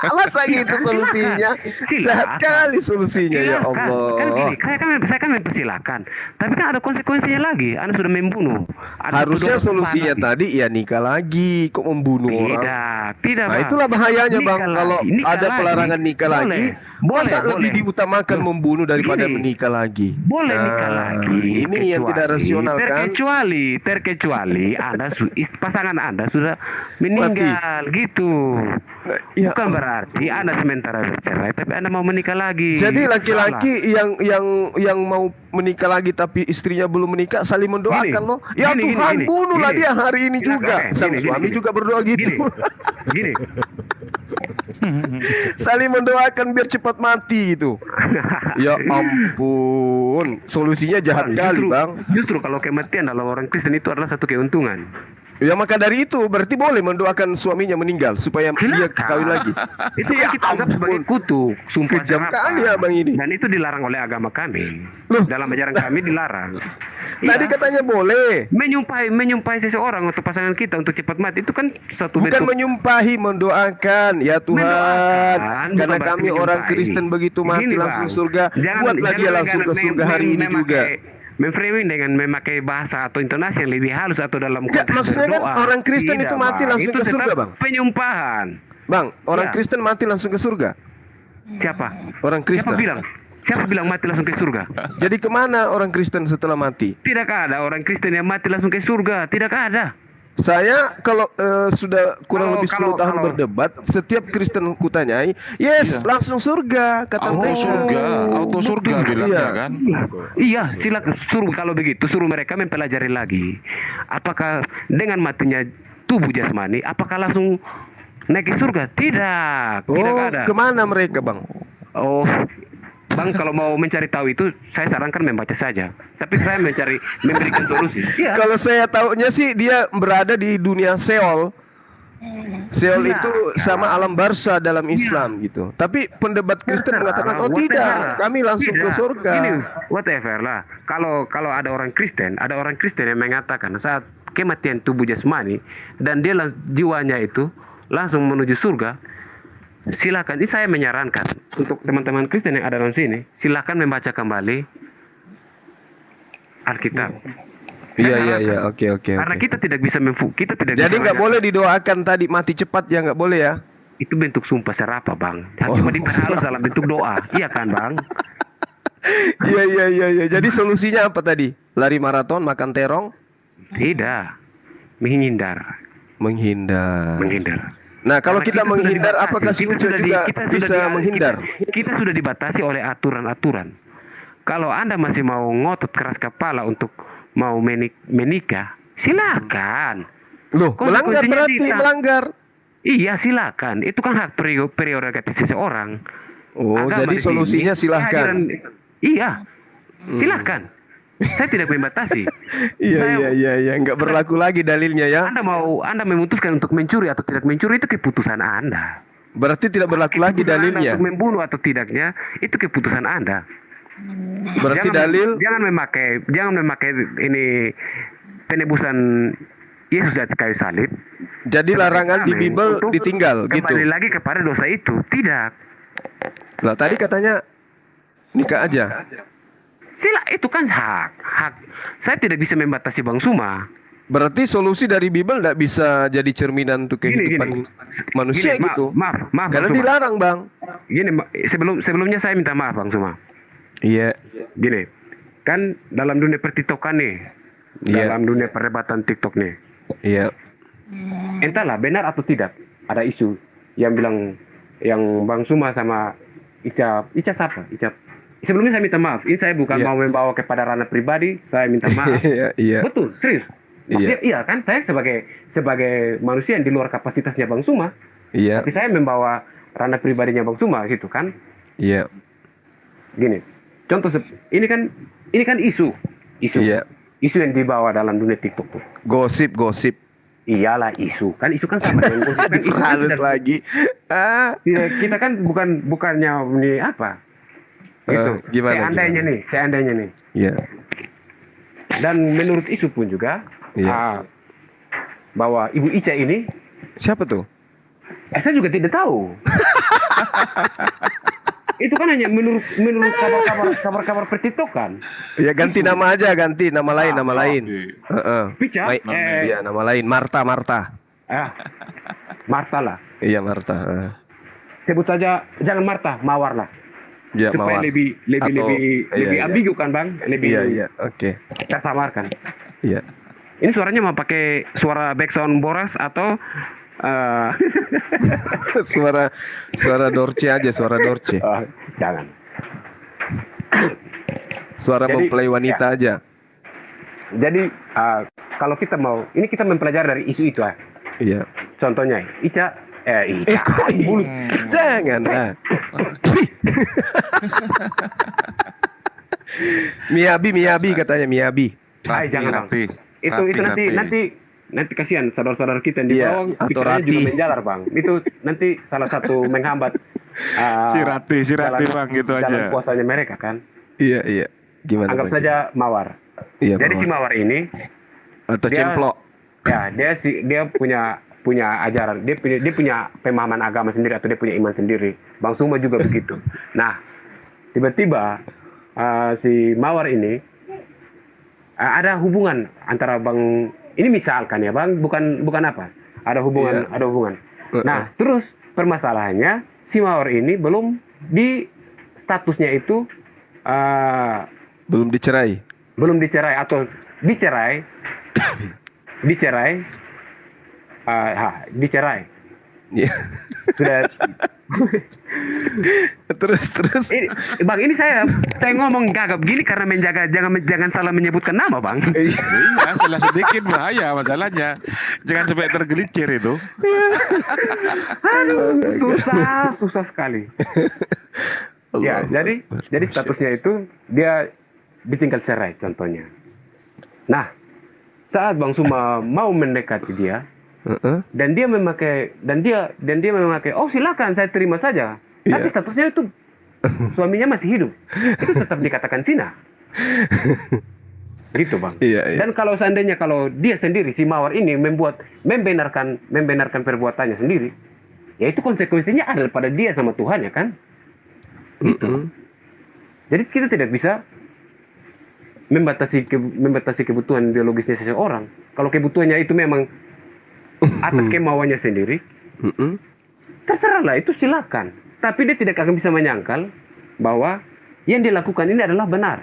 Alasan itu solusinya. Silakan. Jahat kali solusinya, ya Silakan. Allah. Kan gini, saya kan mempersilahkan. Tapi kan ada konsekuensinya lagi. Anda sudah membunuh. Ada Harusnya satu dosa solusinya lagi. tadi ya nikah lagi. Kok membunuh orang? Tidak, Nah, Bang. itulah bahayanya, Bang. Nikah Kalau lagi, nikah ada lagi. pelarangan nikah lagi, masa lebih diutamakan membunuh daripada Gini, menikah lagi? Boleh Nah, nikah lagi. Ini yang tidak rasional kan? Terkecuali pasangan Anda sudah meninggal gitu. Ya, Bukan berarti Anda sementara bercerai tapi Anda mau menikah lagi. jadi Salah. laki-laki yang mau menikah lagi tapi istrinya belum menikah saling mendoakan Gini, loh. Ya gini, Tuhan, gini, bunuhlah gini. dia hari ini Silakan, juga. oke, Sang gini, suami gini. juga berdoa gitu. Gini. Saling mendoakan biar cepat mati itu. Ya ampun, solusinya jahat kali, Bang. Justru kalau kematian dalam orang Kristen itu adalah satu keuntungan. Ya maka dari itu berarti boleh mendoakan suaminya meninggal supaya dia Silakan. kawin lagi. Itu kan Ya kita anggap sebagai ampun. kutuk, sumpah Kejam serapah. kali abang ini. Dan itu dilarang oleh agama kami. Loh. Dalam ajaran kami dilarang. Tadi Iya. katanya boleh. menyumpahi seseorang untuk pasangan kita untuk cepat mati itu kan satu Bukan bentuk menyumpahi, mendoakan. Ya Tuhan, Mendoakan, karena bukan kami berarti orang menyumpahi. Kristen begitu mati Gini, langsung Bang. surga. Buatlah dia langsung ke surga hari ini juga. Memframing dengan memakai bahasa atau intonasi yang lebih halus atau dalam Enggak, konteks maksudnya kan berdoa. orang Kristen Tidak, itu mati Bang. langsung Itu ke surga, tetap Bang. Penyumpahan. Bang, orang Ya. Kristen mati langsung ke surga. Siapa? Orang Kristen. Siapa bilang mati langsung ke surga? Jadi kemana orang Kristen setelah mati? Tidak ada orang Kristen yang mati langsung ke surga. Tidak ada. Saya kalau sudah kurang lebih 10 tahun kalau- berdebat, setiap Kristen kutanyai, yes, langsung surga kata Auto mereka. surga, auto surga bilangnya Iya. kan. Iya, silakan suruh kalau begitu suruh mereka mempelajari lagi. Apakah dengan matinya tubuh jasmani, apakah langsung naik ke surga? Tidak, tidak Oh, ada. kemana mereka, Bang? Oh, Bang, kalau mau mencari tahu itu, saya sarankan membaca saja. Tapi saya memberikan solusi. Iya. Kalau saya tahunya sih dia berada di dunia Seol. Seol Iya. itu sama alam barza dalam Islam gitu. Tapi pendebat Kristen mengatakan, oh Whatever tidak, lah. kami langsung ke Tidak. surga. Gini, whatever lah. Kalau ada orang Kristen yang mengatakan saat kematian tubuh jasmani dan dia jiwanya itu langsung menuju surga, silakan. Ini saya menyarankan untuk teman-teman Kristen yang ada dalam sini, silakan membaca kembali Alkitab. Iya, oke. Karena kita tidak bisa Jadi nggak boleh didoakan tadi mati cepat ya, nggak boleh ya? itu bentuk sumpah serapah, Bang. Oh, Cuma diperhalus dalam bentuk doa. Iya kan, Bang? Iya. Jadi solusinya apa tadi? Lari maraton, makan terong, Tidak. Menghindar. menghindar. Nah, kalau Karena kita sudah menghindar, dibatasi. apakah si Kita Ujo sudah di- juga kita sudah bisa di- menghindar? Kita sudah dibatasi oleh aturan-aturan. Kalau Anda masih mau ngotot keras kepala untuk mau menikah, silakan. Loh, melanggar Konsekuensinya berarti tidak. melanggar. Iya, silakan. Itu kan hak prerogatif seseorang. Oh, Agama jadi di sini, solusinya silahkan. Iya, silakan. Saya tidak membatasi. Iya, iya, nggak berlaku lagi dalilnya ya. Anda memutuskan untuk mencuri atau tidak mencuri itu keputusan Anda. Berarti tidak berlaku lagi Keputusan Anda dalilnya. untuk membunuh atau tidaknya itu keputusan Anda. Berarti dalil Jangan memakai ini penebusan Yesus di atas kayu salib. jadi larangan di Bible untuk ditinggal gitu. Kembali lagi kepada dosa itu. Tidak. Nah, tadi katanya nikah aja. Sila itu kan hak. Saya tidak bisa membatasi Bang Suma. Berarti solusi dari Bible tidak bisa jadi cerminan untuk Gini, kehidupan manusia Gini, gitu. Maaf, Karena Bang Suma. dilarang, Bang. Gini, sebelumnya saya minta maaf Bang Suma. Iya. Gini, kan dalam dunia pertiktokan nih, Iya. dalam dunia perdebatan TikTok nih, Iya. entahlah benar atau tidak ada isu yang bilang yang Bang Suma sama Ica siapa? Ica. Sebelumnya saya minta maaf. Ini saya bukan Iya. mau membawa kepada ranah pribadi. Saya minta maaf. Iya, iya. Betul, serius. Maksudnya, iya kan, saya sebagai manusia yang di luar kapasitasnya Bang Suma, Iya. tapi saya membawa ranah pribadinya Bang Suma situ kan. Iya. Gini, contoh ini kan isu Iya. isu yang dibawa dalam dunia TikTok tuh. Gosip. Iyalah isu kan sama dengan gosip kan. Isu kan Halus tidak- lagi. Ah. kita kan bukannya ini apa gitu. Gimana? Seandainya nih. Iya. Dan menurut isu pun juga Iya. bahwa Ibu Ica ini, Siapa tuh? saya juga tidak tahu. Itu kan hanya menurut kabar-kabar pertiktokan. Ya ganti nama aja, ganti nama lain, nama lain. Heeh. Pica, Iya, nama lain. Marta. Marta lah. Iya, Marta. Heeh. Sebut saja jangan Marta, Mawar lah. Iya, Supaya Mawar. lebih Atau- iya. ambigu kan Bang, lebih Iya, oke. kita samarkan. Iya. Ini suaranya mau pakai suara backsound Boras atau suara Dorce aja, suara Dorce. jangan. Suara Jadi, mempelai wanita aja. Jadi kalau kita mau, ini kita mempelajari dari isu itu Iya. Contohnya, Ica. Kok ini? Jangan lah. Miyabi katanya Miyabi. Jangan Bang. Rapi. Itu nanti kasihan saudara-saudara kita yang di Iya, bawah atau pikirannya juga Rati. menjalar Bang. Itu nanti salah satu menghambat Si Rati Bang gitu jalan aja. puasanya mereka kan. Iya. Gimana? Anggap Bang? saja Mawar. Iya, Jadi si Mawar ini atau dia- cemplok. ya dia punya ajaran, dia punya pemahaman agama sendiri atau dia punya iman sendiri. Bang Suma juga begitu. Nah, tiba-tiba si Mawar ini ada hubungan antara Bang, ini misalkan ya Bang, bukan apa, ada hubungan. Nah, terus permasalahannya si Mawar ini belum di statusnya itu Belum dicerai. atau dicerai Iya. sudah. terus. Bang, ini saya ngomong gagap gini karena menjaga jangan salah menyebutkan nama Bang. Iya, salah sedikit bahaya masalahnya. Jangan sampai tergelincir itu. Aduh, susah sekali. Ya, jadi statusnya itu dia ditinggal cerai contohnya. Nah, saat Bang Suma mau mendekati dia, Heeh. dan dia memakai oh silakan saya terima saja. Tapi Iya. statusnya itu suaminya masih hidup. Itu tetap dikatakan zina. Gitu Bang. Iya. Dan kalau seandainya kalau dia sendiri si Mawar ini membenarkan perbuatannya sendiri, ya itu konsekuensinya ada pada dia sama Tuhan ya kan? Gitu. Jadi kita tidak bisa membatasi kebutuhan biologisnya seseorang. Kalau kebutuhannya itu memang atas kemauannya sendiri, terserahlah, itu silakan. Tapi dia tidak akan bisa menyangkal bahwa yang dilakukan ini adalah benar.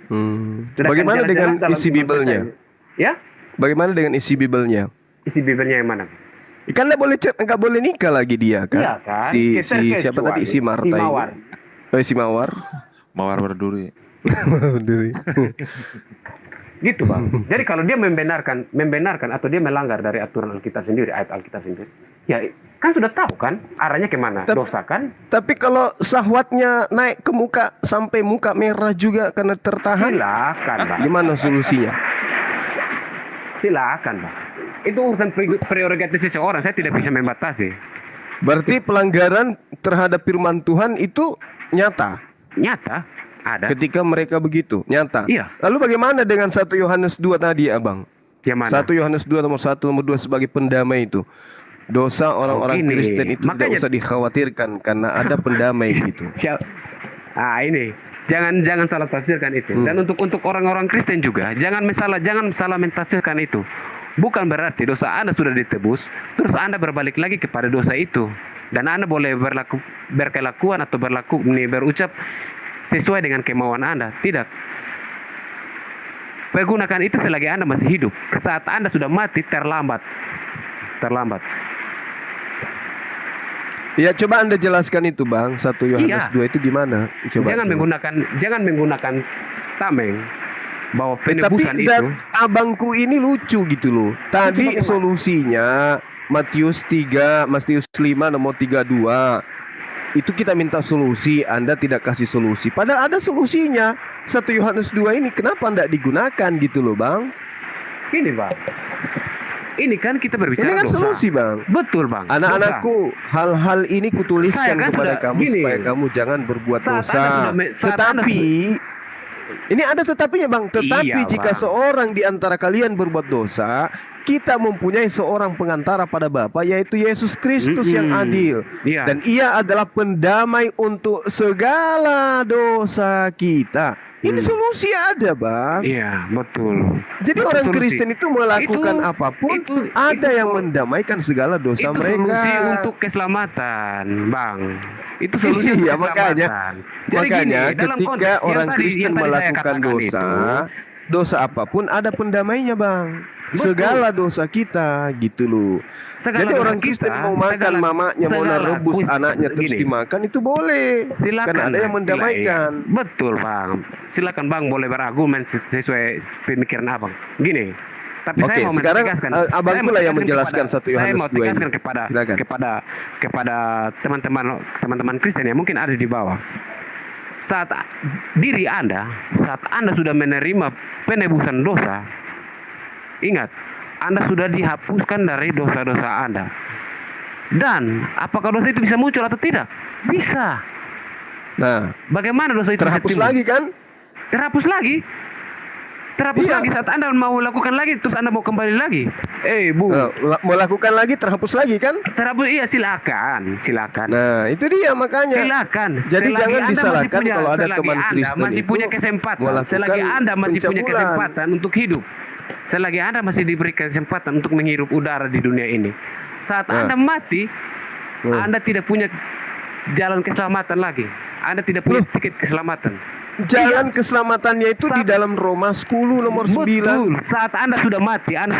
Sedangkan Bagaimana jelas-jelas dengan dalam isi iman Bible-nya? kita- Ya? Bagaimana dengan isi Bible-nya? Isi Bibelnya yang mana? Kan nggak boleh nikah lagi dia kan? Iya kan? Si siapa tadi, si Marta si ini? Mawar. Si Mawar. Mawar berduri. Gitu Bang. Jadi kalau dia membenarkan atau dia melanggar dari aturan Alkitab sendiri, ayat Alkitab sendiri, ya kan sudah tahu kan arahnya kemana, Tep- dosa kan. Tapi kalau syahwatnya naik ke muka sampai muka merah juga karena tertahan, Silakan Bang, gimana solusinya? silakan Bang. Itu urusan prerogatif seseorang, saya tidak bisa membatasi. Berarti pelanggaran terhadap firman Tuhan itu nyata Nyata ada. ketika mereka begitu, nyata. Iya. Lalu bagaimana dengan 1 Yohanes 2 tadi, Abang? Yang mana? 1 Yohanes 2 nomor 1 nomor 2 sebagai pendamai itu. Dosa orang-orang gini. Kristen itu tidak Makanya- usah dikhawatirkan karena ada pendamai gitu. Ini jangan salah tafsirkan itu. Dan untuk orang-orang Kristen juga jangan salah mentafsirkan itu. Bukan berarti dosa Anda sudah ditebus, terus Anda berbalik lagi kepada dosa itu, dan Anda boleh berkelakuan atau berucap sesuai dengan kemauan Anda. Tidak. Pergunakan itu selagi Anda masih hidup. Saat Anda sudah mati, terlambat. Ya, coba Anda jelaskan itu, Bang. 1 Yohanes Iya. 2 itu gimana? Coba. Jangan menggunakan tameng bahwa Tapi penebusan itu. abangku ini lucu gitu loh. Tadi bagaimana? solusinya Matius 5 nomor 32. Itu kita minta solusi, Anda tidak kasih solusi. Padahal ada solusinya. 1 Yohanes 2 ini kenapa tidak digunakan gitu loh, Bang? Ini Bang. Ini kan kita berbicara Ini kan dosa. solusi, Bang. Betul Bang. Anak-anakku, hal-hal ini kutuliskan Saya kan kepada sudah kamu gini. supaya kamu jangan berbuat Saat dosa. Anda sudah- saat Tetapi ini ada tetapinya, Bang. Tetapi Iya, jika Bang. seorang di antara kalian berbuat dosa, kita mempunyai seorang pengantara pada Bapa, yaitu Yesus Kristus yang adil. Iya. Dan ia adalah pendamai untuk segala dosa kita. Ini solusi ada, Bang. Iya, betul. Jadi Betul, orang solusi. Kristen itu melakukan Itu- apapun, itu- ada itu- yang mendamaikan segala dosa Itu mereka. solusi untuk keselamatan, Bang. Itu solusi untuk Iya, makanya keselamatan. Jadi makanya gini, dalam ketika konteks yang orang tadi- Kristen yang tadi saya melakukan katakan dosa, dosa apapun ada pendamainya, Bang. Betul. Segala dosa kita gitu loh. Segala Jadi dosa orang kita, Kristen mau makan segala- mamanya, mau segala rebus kun- anaknya terus gini. dimakan itu boleh. Silakan. Karena ada yang mendamaikan. Betul, Bang. Silakan Bang boleh berargumen sesuai pemikiran Abang. Gini. Tapi Oke, saya mau sekarang, menegaskan. Abang saya mau pula yang tegaskan menjelaskan kepada- 1 Yohanes Saya mau 2 ini. tegaskan Silakan. kepada teman-teman Kristen yang mungkin ada di bawah. Saat Anda sudah menerima penebusan dosa, ingat, Anda sudah dihapuskan dari dosa-dosa Anda. Dan apakah dosa itu bisa muncul atau tidak? Bisa. Nah, Bagaimana dosa itu bisa terhapus timbul? lagi kan? Terhapus lagi. Terhapus Iya. lagi saat Anda mau lakukan lagi, terus Anda mau kembali lagi. Bu, Mau lakukan lagi terhapus lagi kan? terhapus, iya silakan. Nah, itu dia makanya. Silakan. Jadi Selagi jangan Anda masih disalahkan punya- kalau ada selagi teman Anda Kristen masih itu punya kesempatan, melakukan selagi Anda masih punya pencabulan. kesempatan untuk hidup, selagi Anda masih diberi kesempatan untuk menghirup udara di dunia ini, saat Nah. Anda mati, Nah. Anda tidak punya jalan keselamatan lagi. Anda tidak punya tiket keselamatan. Jalan keselamatannya itu di dalam Roma 10 nomor 9. Betul. Saat Anda sudah mati, Anda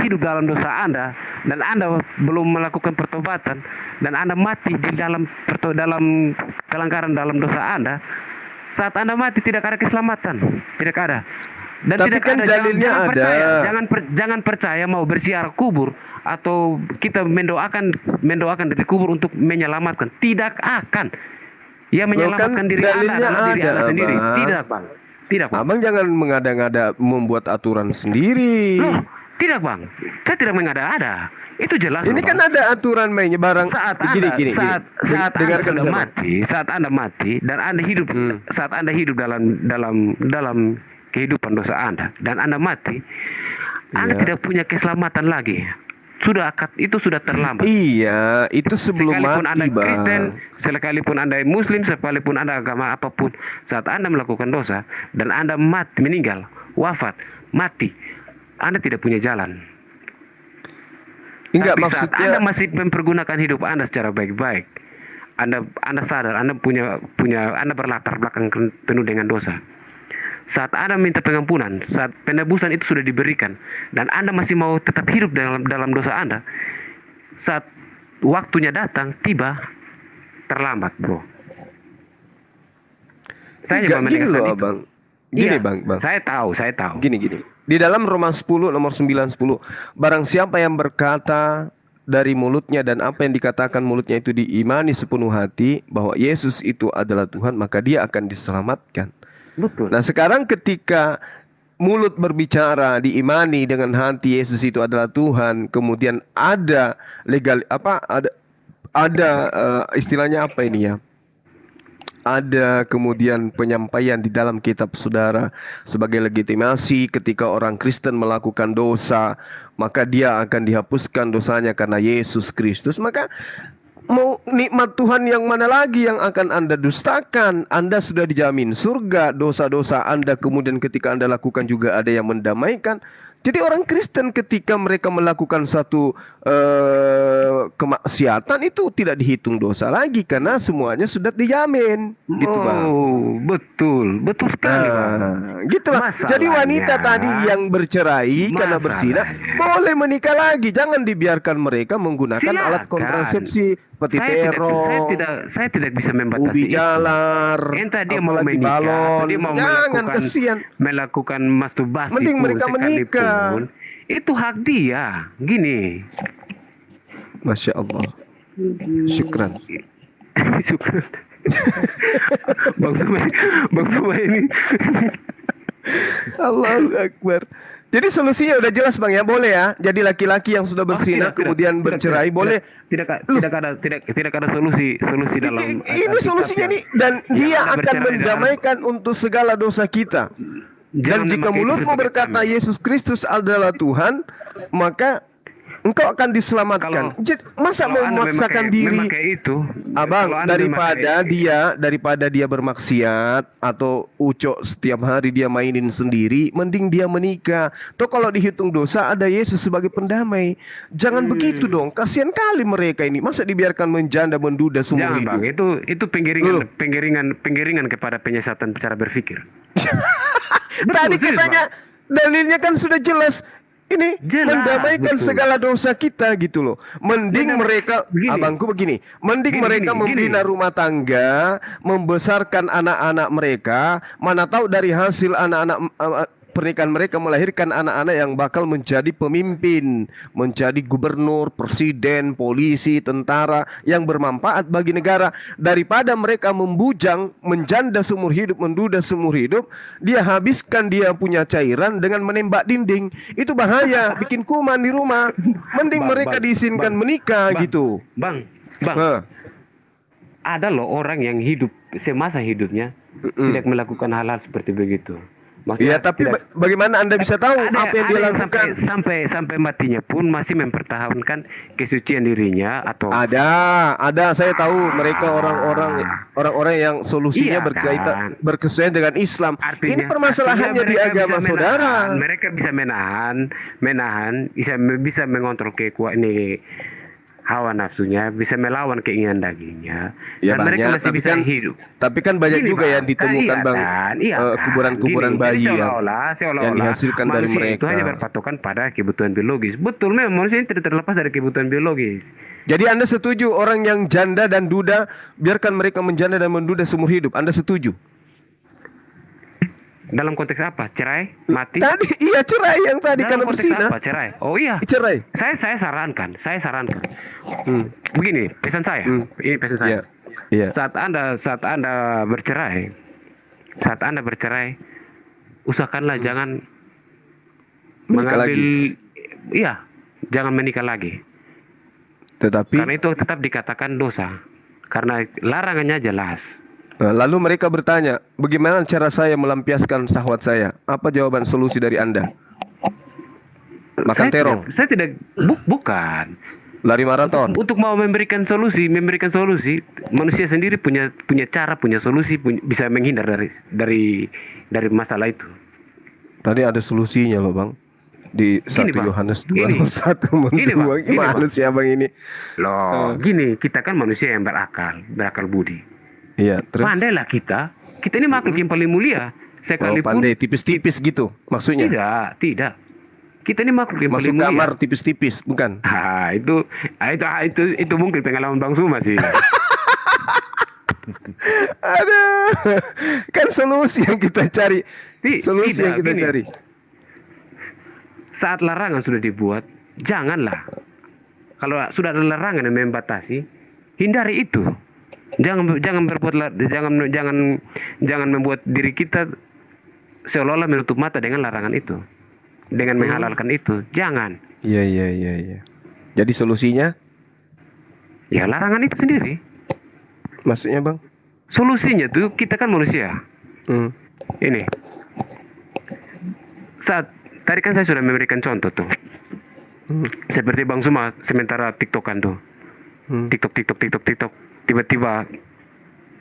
hidup dalam dosa Anda, dan Anda belum melakukan pertobatan, dan Anda mati di dalam kelangkaran dalam dosa Anda. Saat Anda mati tidak ada keselamatan, tidak ada. Dan Tapi tidak kan ada. dalilnya jangan ada. percaya, jangan percaya mau bersiar kubur atau kita mendoakan dari kubur untuk menyelamatkan. Tidak akan. Ia menyelamatkan diri Anda dalilnya adalah diri ada, Anda sendiri. Abang. Tidak, Bang. Tidak, Bang. Abang jangan mengada-ngada membuat aturan sendiri. Loh, tidak Bang, saya tidak mengada-ada. Itu jelas. Ini loh, kan Bang. ada aturan mainnya barang. saat Gini. Anda Dengarkan sudah saya, Bang. mati, saat Anda mati dan Anda hidup, saat Anda hidup dalam kehidupan dosa Anda dan Anda mati, Anda Iya. tidak punya keselamatan lagi. Itu sudah terlambat. Iya, itu sebelum Sekalipun mati, Anda Kristen, Bang. sekalipun Anda Muslim, sekalipun Anda agama apapun, saat Anda melakukan dosa dan Anda meninggal, wafat, mati, Anda tidak punya jalan. Enggak, Tapi saat maksudnya Anda masih mempergunakan hidup Anda secara baik-baik, Anda sadar Anda Anda berlatar belakang penuh dengan dosa. Saat Anda minta pengampunan, saat penebusan itu sudah diberikan, dan Anda masih mau tetap hidup dalam dosa Anda, saat waktunya datang, tiba, terlambat, bro. Saya enggak cuma gini menegaskan loh, itu. Abang. Gini, Iya, Bang. Saya tahu. Gini. Di dalam Roma 10 nomor 9-10, barang siapa yang berkata dari mulutnya dan apa yang dikatakan mulutnya itu diimani sepenuh hati bahwa Yesus itu adalah Tuhan, maka dia akan diselamatkan. Betul. Nah, sekarang ketika mulut berbicara diimani dengan hati Yesus itu adalah Tuhan, kemudian ada legal apa ada istilahnya apa ini ya? Ada kemudian penyampaian di dalam kitab saudara sebagai legitimasi ketika orang Kristen melakukan dosa, maka dia akan dihapuskan dosanya karena Yesus Kristus. Maka mau nikmat Tuhan yang mana lagi yang akan Anda dustakan? Anda sudah dijamin surga, dosa-dosa Anda kemudian ketika Anda lakukan juga ada yang mendamaikan. Jadi orang Kristen ketika mereka melakukan satu kemaksiatan itu tidak dihitung dosa lagi karena semuanya sudah dijamin, gitu Bang. Oh, betul sekali, Bang. Gitulah. Jadi wanita tadi yang bercerai karena berzina boleh menikah lagi. Jangan dibiarkan mereka menggunakan alat kontrasepsi seperti terong, saya tidak bisa membatasi ubi jalar, entah dia mau apalagi menikah, balon. dia mau Jangan, kesian. melakukan masturbasi, Mending mereka menikah. Itu hak dia. Gini. Masya Allah. Syukran. Syukran. Bang Suma ini. Allahu Akbar. Jadi solusinya udah jelas Bang ya, boleh ya. Jadi laki-laki yang sudah berzina kemudian bercerai boleh. Tidak ada solusi dalam Ini solusinya nih, dan dia akan mendamaikan untuk segala dosa kita. Dan jika mulutmu berkata Yesus Kristus adalah Tuhan, maka engkau akan diselamatkan. Masa mau memaksakan diri? Abang, daripada dia bermaksiat atau ucok setiap hari dia mainin sendiri, mending dia menikah. Toh kalau dihitung dosa ada Yesus sebagai pendamai. Jangan begitu dong. Kasihan kali mereka ini. Masa dibiarkan menjanda menduda seumur hidup? Bang, itu penggiringan kepada penyesatan cara berpikir. Tadi katanya dalilnya kan sudah jelas. Ini mendamaikan segala dosa kita gitu loh. Mending mereka, abangku begini, mending mereka membina rumah tangga, membesarkan anak-anak mereka. Mana tahu dari hasil anak-anak pernikahan mereka melahirkan anak-anak yang bakal menjadi pemimpin, menjadi gubernur, presiden, polisi, tentara yang bermanfaat bagi negara. Daripada mereka membujang, menjanda seumur hidup, menduda seumur hidup, dia habiskan dia punya cairan dengan menembak dinding. Itu bahaya, bikin kuman di rumah. Mending mereka diizinkan menikah gitu. Bang. Ada loh orang yang hidup semasa hidupnya tidak melakukan hal-hal seperti begitu. Iya, tapi bagaimana Anda bisa tahu apa yang dia lakukan? Sampai matinya pun masih mempertahankan kesucian dirinya atau ada saya tahu mereka orang-orang yang solusinya berkaitan berkesesuaian dengan Islam. Ini permasalahannya di agama saudara. Mereka bisa menahan, bisa mengontrol hawa nafsunya, bisa melawan keinginan dagingnya, ya, dan mereka banyak, masih bisa hidup. Tapi kan banyak juga yang ditemukan kuburan-kuburan bayi seolah-olah yang dihasilkan dari mereka. Itu hanya berpatokan pada kebutuhan biologis. Betul, memang manusia ini tidak terlepas dari kebutuhan biologis. Jadi Anda setuju orang yang janda dan duda biarkan mereka menjanda dan menduda seumur hidup? Anda setuju? Dalam konteks apa? Cerai? Mati? Tadi iya cerai yang tadi karena berzina. Apa? Cerai. Oh iya. Cerai. Saya sarankan. Begini, pesan saya. Ini pesan saya. Yeah. Saat Anda bercerai, usahakanlah jangan menikah jangan menikah lagi. Tetapi karena itu tetap dikatakan dosa. Karena larangannya jelas. Lalu mereka bertanya, bagaimana cara saya melampiaskan syahwat saya? Apa jawaban solusi dari Anda? Makan terong? Saya tidak, bukan. Lari maraton? Untuk mau memberikan solusi, manusia sendiri punya cara, punya solusi, bisa menghindar dari masalah itu. Tadi ada solusinya loh Bang. Di 1 Yohanes 2 1 2. Gimana sih Abang ini? Loh, gini, kita kan manusia yang berakal budi. Iya, terus pandailah kita ini makhluk yang paling mulia sekalipun. Pandai tipis-tipis gitu maksudnya? Tidak. Kita ini makhluk yang paling mulia. Masuk kamar tipis-tipis, bukan? Itu mungkin pengalaman Bang Suma sih. Ada kan solusi yang kita cari. Cari. Saat larangan sudah dibuat, janganlah Kalau sudah ada larangan yang membatasi, hindari itu. Jangan membuat diri kita seolah-olah menutup mata dengan larangan itu, dengan menghalalkan itu. Jangan. Iya. Jadi solusinya? Ya larangan itu sendiri. Maksudnya bang? Solusinya tuh kita kan manusia. Ini. Saat tadi kan saya sudah memberikan contoh tuh. Seperti Bang Suma sementara TikTokan tuh. TikTok. Tiba-tiba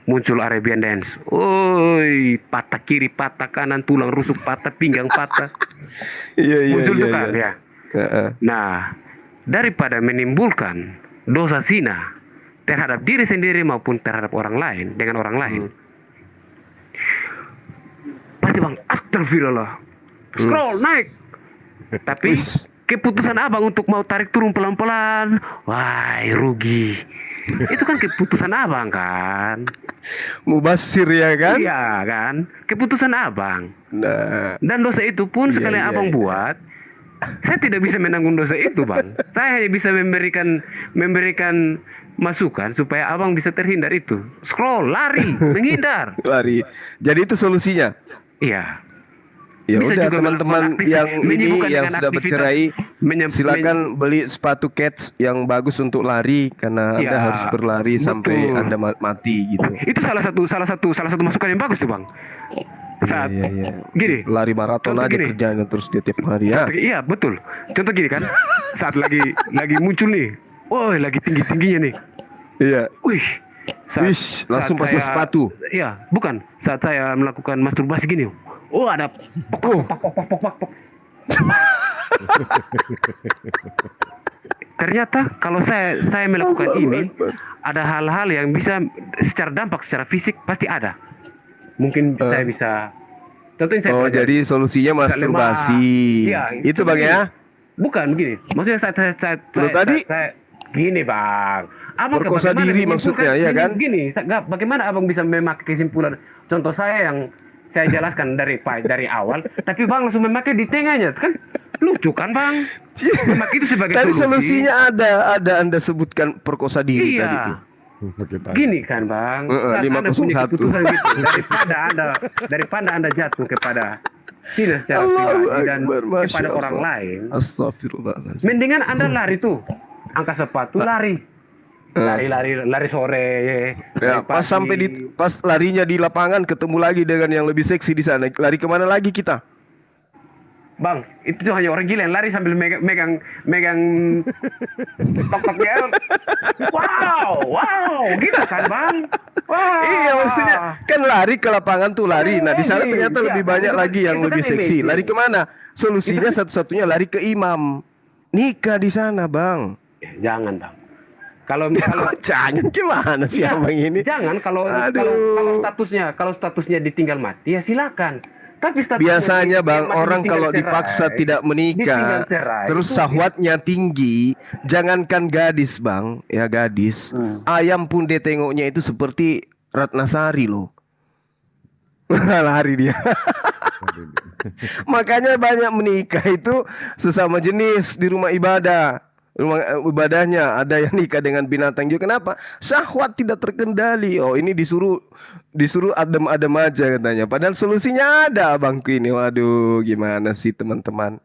muncul Arabian dance. Oi, patah kiri, patah kanan, tulang rusuk patah, pinggang patah. Iya. Muncul tuh kan ya. Nah, daripada menimbulkan dosa zina terhadap diri sendiri maupun terhadap orang lain dengan orang lain. Pasti bang, astagfirullah. Scroll naik. Tapi keputusan abang untuk mau tarik turun pelan-pelan, wah rugi. Itu kan keputusan abang kan. Mubasir ya kan? Iya kan, keputusan abang. Nah, Dan dosa itu pun sekali abang buat, saya tidak bisa menanggung dosa itu bang. Saya hanya bisa memberikan masukan supaya abang bisa terhindar itu. Scroll, lari, menghindar. lari. Jadi itu solusinya. Iya. Ya Bisa udah juga teman-teman yang ini menyibukkan yang dengan sudah aktivitas bercerai silakan beli sepatu Keds yang bagus untuk lari karena Anda Ya, harus berlari sampai betul. Anda mati gitu. Itu salah satu masukan yang bagus tuh bang. Saat Iya. gini, Lari maraton contoh aja gini. kerjanya terus dia tiap hari ya. Iya betul. Contoh gini kan, saat lagi muncul nih, lagi tingginya nih. Iya. Wih, Wish, langsung pasang sepatu. Iya, bukan. Saat saya melakukan masturbasi gini, ada pok. Ternyata kalau saya melakukan ini, ada hal-hal yang bisa secara fisik pasti ada. Mungkin saya bisa. Contohnya saya belajar. Jadi solusinya masturbasi. Iya, Itu bang ya? Bukan begini. Maksudnya saya gini bang. Abang Perkosa bagaimana diri menyimpulkan maksudnya, iya kan? Gini, bagaimana abang bisa memakai kesimpulan? Contoh saya yang saya jelaskan dari awal, tapi bang langsung memakai di tengahnya, kan lucu kan bang? Memakai itu sebagai Tadi solusi. solusinya ada Anda sebutkan perkosa diri tadi tuh. Iya. Gini kan bang, saat 501. Anda punya keputusan gitu, daripada anda jatuh kepada zina secara pribadi dan Akbar, Masya kepada orang Allah. lain, Astagfirullahaladzim. mendingan anda lari tuh, angkat sepatu lari sore Ya, lari pas pagi. pas larinya di lapangan ketemu lagi dengan yang lebih seksi di sana. Lari kemana lagi kita? Bang, itu tuh hanya orang gila yang lari sambil megang tok-toknya. Wow, gitu kan bang? Wow. Iya maksudnya kan lari ke lapangan tuh lari. Nah di sana ternyata Iya, lebih banyak itu kan- lagi yang itu kan lebih seksi. image. Lari kemana? Solusinya satu-satunya lari ke imam. Nikah di sana bang. Jangan bang. Kalau Jangan gimana sih Iya, abang ini? jangan kalau Aduh. statusnya ditinggal mati ya silakan. Tapi statusnya Biasanya bang ditinggal orang cerai, kalau dipaksa tidak menikah ditinggal cerai, terus itu- syahwatnya tinggi, jangankan gadis bang, ya gadis, ayam pun dia tengoknya itu seperti Ratna Sari loh. Lari dia. Makanya banyak menikah itu sesama jenis di rumah ibadah. Rumah ibadahnya ada yang nikah dengan binatang juga. Kenapa? Syahwat tidak terkendali. Oh ini disuruh adem-adem aja katanya. Padahal solusinya ada abangku ini. Waduh gimana sih teman-teman.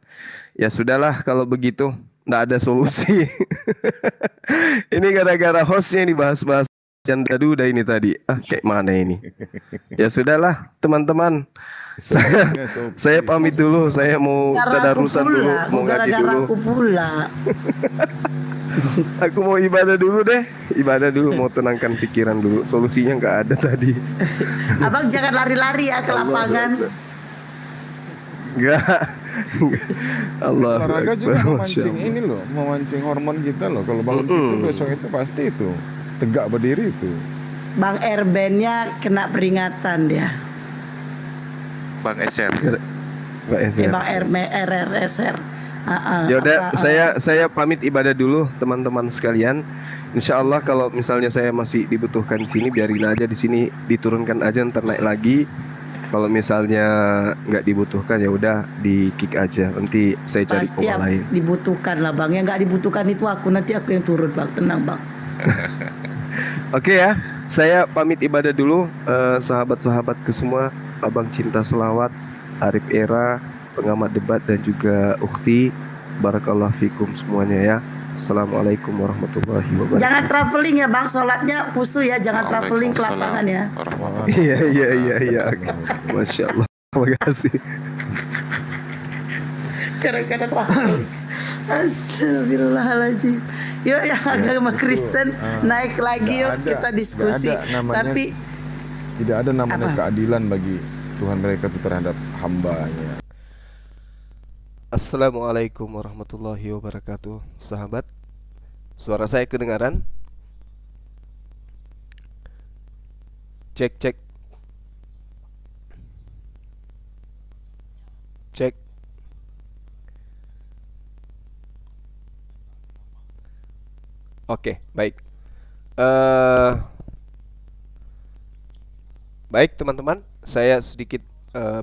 Ya sudahlah kalau begitu. Nggak ada solusi. Ini gara-gara hostnya ini bahas-bahas canda duda ini tadi. Kayak mana ini? Ya sudahlah teman-teman. Saya pamit dulu. Saya mau tadarusan dulu, mau ngaji gara-gara dulu. aku pula. Aku mau ibadah dulu deh. Ibadah dulu, mau tenangkan pikiran dulu. Solusinya nggak ada tadi. Abang jangan lari-lari ya ke lapangan. Nggak. Allah. Olahraga juga memancing ini loh, memancing hormon kita loh. Kalau bangun itu besok itu pasti itu tegak berdiri itu. Bang Erbennya kena peringatan dia. Bang Eser. Bang RRSR. Ya udah, saya pamit ibadah dulu teman-teman sekalian. Insya Allah kalau misalnya saya masih dibutuhkan di sini, biarin aja di sini, diturunkan aja ntar naik lagi. Kalau misalnya nggak dibutuhkan ya udah di kick aja. Nanti saya cari Pasti pemain lain. dibutuhkan lah bang. Yang nggak dibutuhkan itu aku, nanti aku yang turun bang. Tenang bang. Oke ya, saya pamit ibadah dulu, sahabat-sahabatku semua, Abang Cinta Selawat, Arif Era, pengamat debat dan juga Ukti. Barakallahu fikum semuanya ya. Assalamualaikum warahmatullahi wabarakatuh. Jangan traveling ya bang. Sholatnya khusus ya. Jangan traveling ke lapangan ya. Iya. Masya Allah. Terima kasih. Gara-gara traveling. Astagfirullahaladzim. Yuk yang agama Kristen naik lagi yuk Nggak ada, kita diskusi. nggak ada namanya. Tapi Tidak ada namanya Apa? keadilan bagi Tuhan mereka itu terhadap hambanya. Assalamualaikum warahmatullahi wabarakatuh. Sahabat, suara saya kedengaran? Cek cek. Cek. Oke, baik. Baik teman-teman, saya sedikit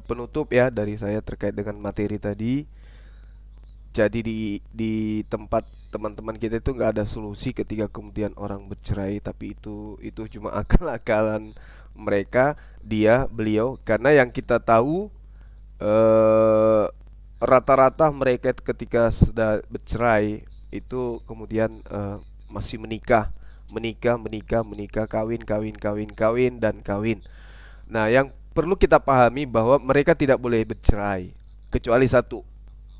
penutup ya dari saya terkait dengan materi tadi. Jadi di tempat teman-teman kita itu nggak ada solusi ketika kemudian orang bercerai, tapi itu cuma akal-akalan mereka, beliau, karena yang kita tahu eh, rata-rata mereka itu ketika sudah bercerai itu kemudian masih menikah, kawin dan kawin. Nah, yang perlu kita pahami bahwa mereka tidak boleh bercerai kecuali satu,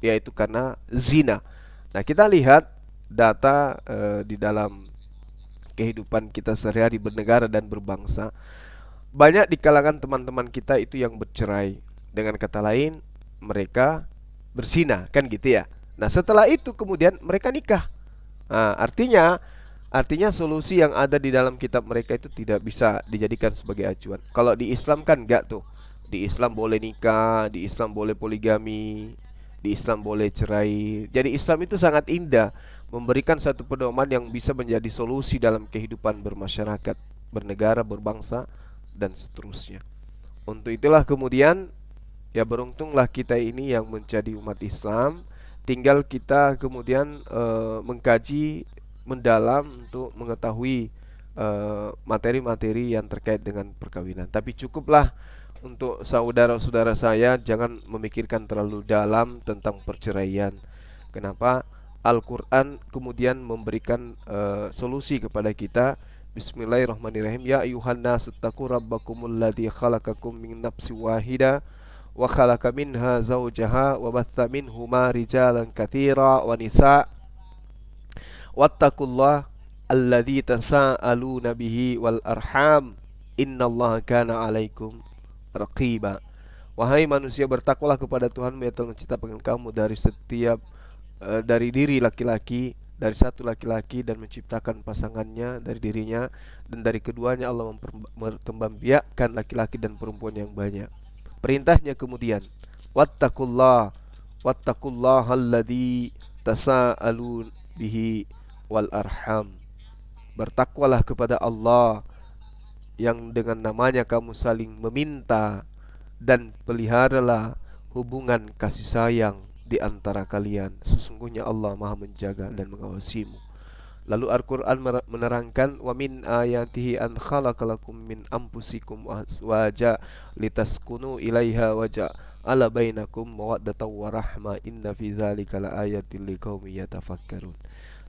yaitu karena zina. Nah, kita lihat data di dalam kehidupan kita sehari-hari bernegara dan berbangsa, banyak di kalangan teman-teman kita itu yang bercerai. Dengan kata lain, mereka berzina, kan gitu ya. Nah, setelah itu kemudian mereka nikah. Nah, artinya solusi yang ada di dalam kitab mereka itu tidak bisa dijadikan sebagai acuan. Kalau di Islam kan enggak tuh. Di Islam boleh nikah, di Islam boleh poligami, di Islam boleh cerai. Jadi Islam itu sangat indah, memberikan satu pedoman yang bisa menjadi solusi dalam kehidupan bermasyarakat, bernegara, berbangsa, dan seterusnya. Untuk itulah kemudian ya beruntunglah kita ini yang menjadi umat Islam. Tinggal kita kemudian mengkaji mendalam untuk mengetahui materi-materi yang terkait dengan perkawinan. Tapi cukuplah untuk saudara-saudara saya jangan memikirkan terlalu dalam tentang perceraian. Kenapa? Al-Quran kemudian memberikan solusi kepada kita. Bismillahirrahmanirrahim. Ya ayuhan nasu taqu rabbakumul ladzi khalaqakum min nafsin wahidah wa khalaqa minha zawjaha wa batha minhuma rijalan katsira wa nisaa wattaqullah alladzi tasaaluna bihi wal arham innallaha kana 'alaikum raqiba. Wahai manusia, bertakwalah kepada Tuhanmu yang telah menciptakan kamu dari diri laki-laki, dari satu laki-laki, dan menciptakan pasangannya dari dirinya, dan dari keduanya Allah memperkembangbiakkan laki-laki dan perempuan yang banyak. Perintahnya kemudian wattaqullah alladzi tasaalun bihi wal arham. Bertakwalah kepada Allah yang dengan namanya kamu saling meminta, dan peliharalah hubungan kasih sayang di antara kalian. Sesungguhnya Allah Maha menjaga dan mengawasimu. Lalu Al-Quran menerangkan, wa min ayatihi an khalaqalakum min anfusikum azwaja litaskunu ilaiha wa ja'ala bainakum mawaddatan wa rahmah inna fi dzalika laayatil liqaumin yatafakkarun.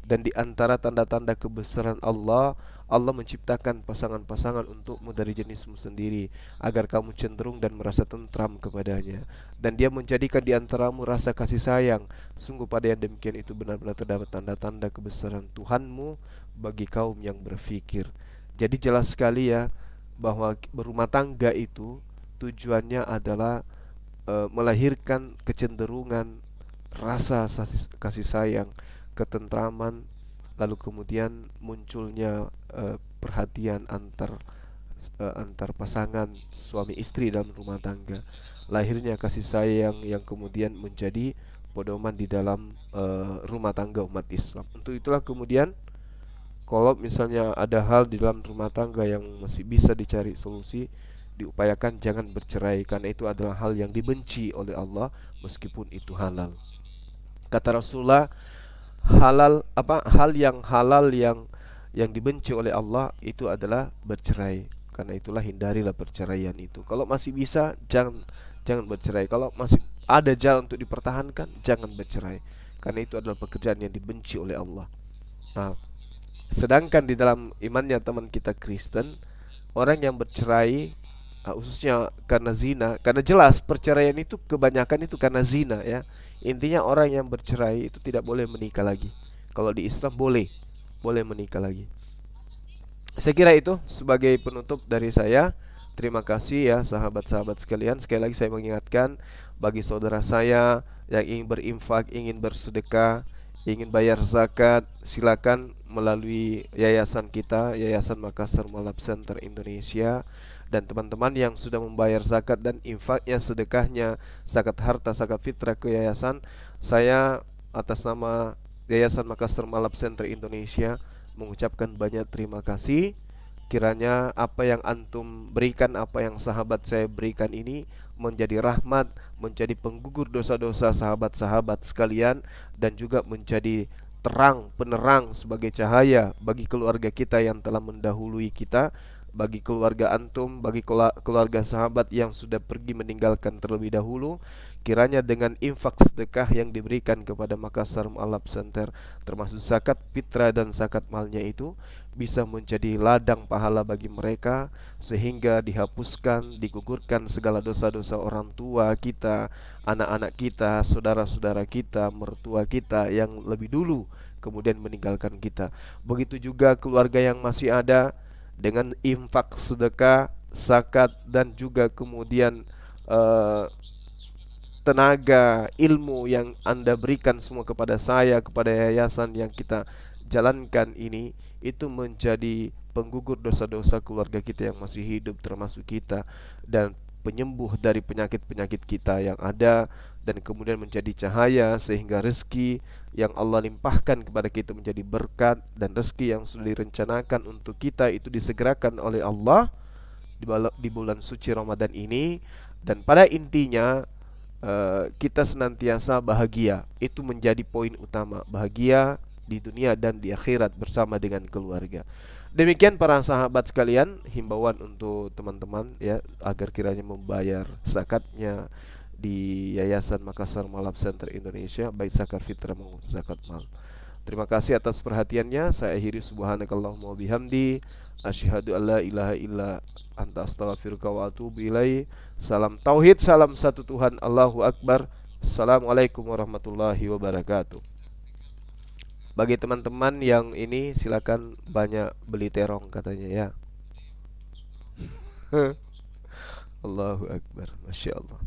Dan di antara tanda-tanda kebesaran Allah, Allah menciptakan pasangan-pasangan untukmu dari jenismu sendiri, agar kamu cenderung dan merasa tentram kepadanya. Dan Dia menjadikan di antaramu rasa kasih sayang. Sungguh pada yang demikian itu benar-benar terdapat tanda-tanda kebesaran Tuhanmu bagi kaum yang berfikir. Jadi jelas sekali ya, bahwa berumah tangga itu tujuannya adalah melahirkan kecenderungan, rasa kasih sayang, ketentraman, lalu kemudian munculnya perhatian antar pasangan suami istri dalam rumah tangga, lahirnya kasih sayang yang kemudian menjadi pedoman di dalam rumah tangga umat Islam. Untuk itulah kemudian kalau misalnya ada hal di dalam rumah tangga yang masih bisa dicari solusi, diupayakan jangan bercerai, karena itu adalah hal yang dibenci oleh Allah meskipun itu halal. Kata Rasulullah, hal yang halal yang dibenci oleh Allah itu adalah bercerai. Karena itulah hindarilah perceraian itu. Kalau masih bisa, jangan bercerai. Kalau masih ada jalan untuk dipertahankan, jangan bercerai. Karena itu adalah pekerjaan yang dibenci oleh Allah. Nah, sedangkan di dalam imannya teman kita Kristen, orang yang bercerai, khususnya karena zina, karena jelas perceraian itu kebanyakan itu karena zina ya. Intinya orang yang bercerai itu tidak boleh menikah lagi. Kalau di Islam boleh menikah lagi. Saya kira itu sebagai penutup dari saya. Terima kasih ya sahabat-sahabat sekalian. Sekali lagi saya mengingatkan bagi saudara saya yang ingin berinfak, ingin bersedekah, ingin bayar zakat, silakan melalui yayasan kita, Yayasan Makassar Malab Center Indonesia. Dan teman-teman yang sudah membayar zakat dan infaknya, sedekahnya, zakat harta, zakat fitrah ke yayasan, saya atas nama Yayasan Makassar Malab Center Indonesia mengucapkan banyak terima kasih. Kiranya apa yang antum berikan, apa yang sahabat saya berikan ini menjadi rahmat, menjadi penggugur dosa-dosa sahabat-sahabat sekalian, dan juga menjadi terang, penerang sebagai cahaya bagi keluarga kita yang telah mendahului kita, bagi keluarga antum, bagi keluarga sahabat yang sudah pergi meninggalkan terlebih dahulu. Kiranya dengan infak sedekah yang diberikan kepada Makassar Malab Center, termasuk zakat fitrah dan zakat malnya itu, bisa menjadi ladang pahala bagi mereka, sehingga dihapuskan, digugurkan segala dosa-dosa orang tua kita, anak-anak kita, saudara-saudara kita, mertua kita yang lebih dulu kemudian meninggalkan kita. Begitu juga keluarga yang masih ada, dengan infak sedekah, zakat, dan juga kemudian tenaga, ilmu yang Anda berikan semua kepada saya, kepada yayasan yang kita jalankan ini, itu menjadi penggugur dosa-dosa keluarga kita yang masih hidup, termasuk kita, dan penyembuh dari penyakit-penyakit kita yang ada, dan kemudian menjadi cahaya sehingga rezeki yang Allah limpahkan kepada kita menjadi berkat, dan rezeki yang sudah direncanakan untuk kita itu disegerakan oleh Allah di bulan suci Ramadan ini. Dan pada intinya kita senantiasa bahagia. Itu menjadi poin utama, bahagia di dunia dan di akhirat bersama dengan keluarga. Demikian para sahabat sekalian, himbauan untuk teman-teman ya, agar kiranya membayar zakatnya di Yayasan Makassar Malab Center Indonesia, baik zakat fitrah maupun zakat mal. Terima kasih atas perhatiannya. Saya akhiri, subhanakallahumma wabihamdi, asyhadu alla ilaha illa anta, astaghfiruka wa atubu ilaih. Salam tauhid, salam satu Tuhan, Allahu Akbar. Assalamualaikum warahmatullahi wabarakatuh. Bagi teman-teman yang ini, silakan banyak beli terong katanya ya. Allahu Akbar, Masya Allah.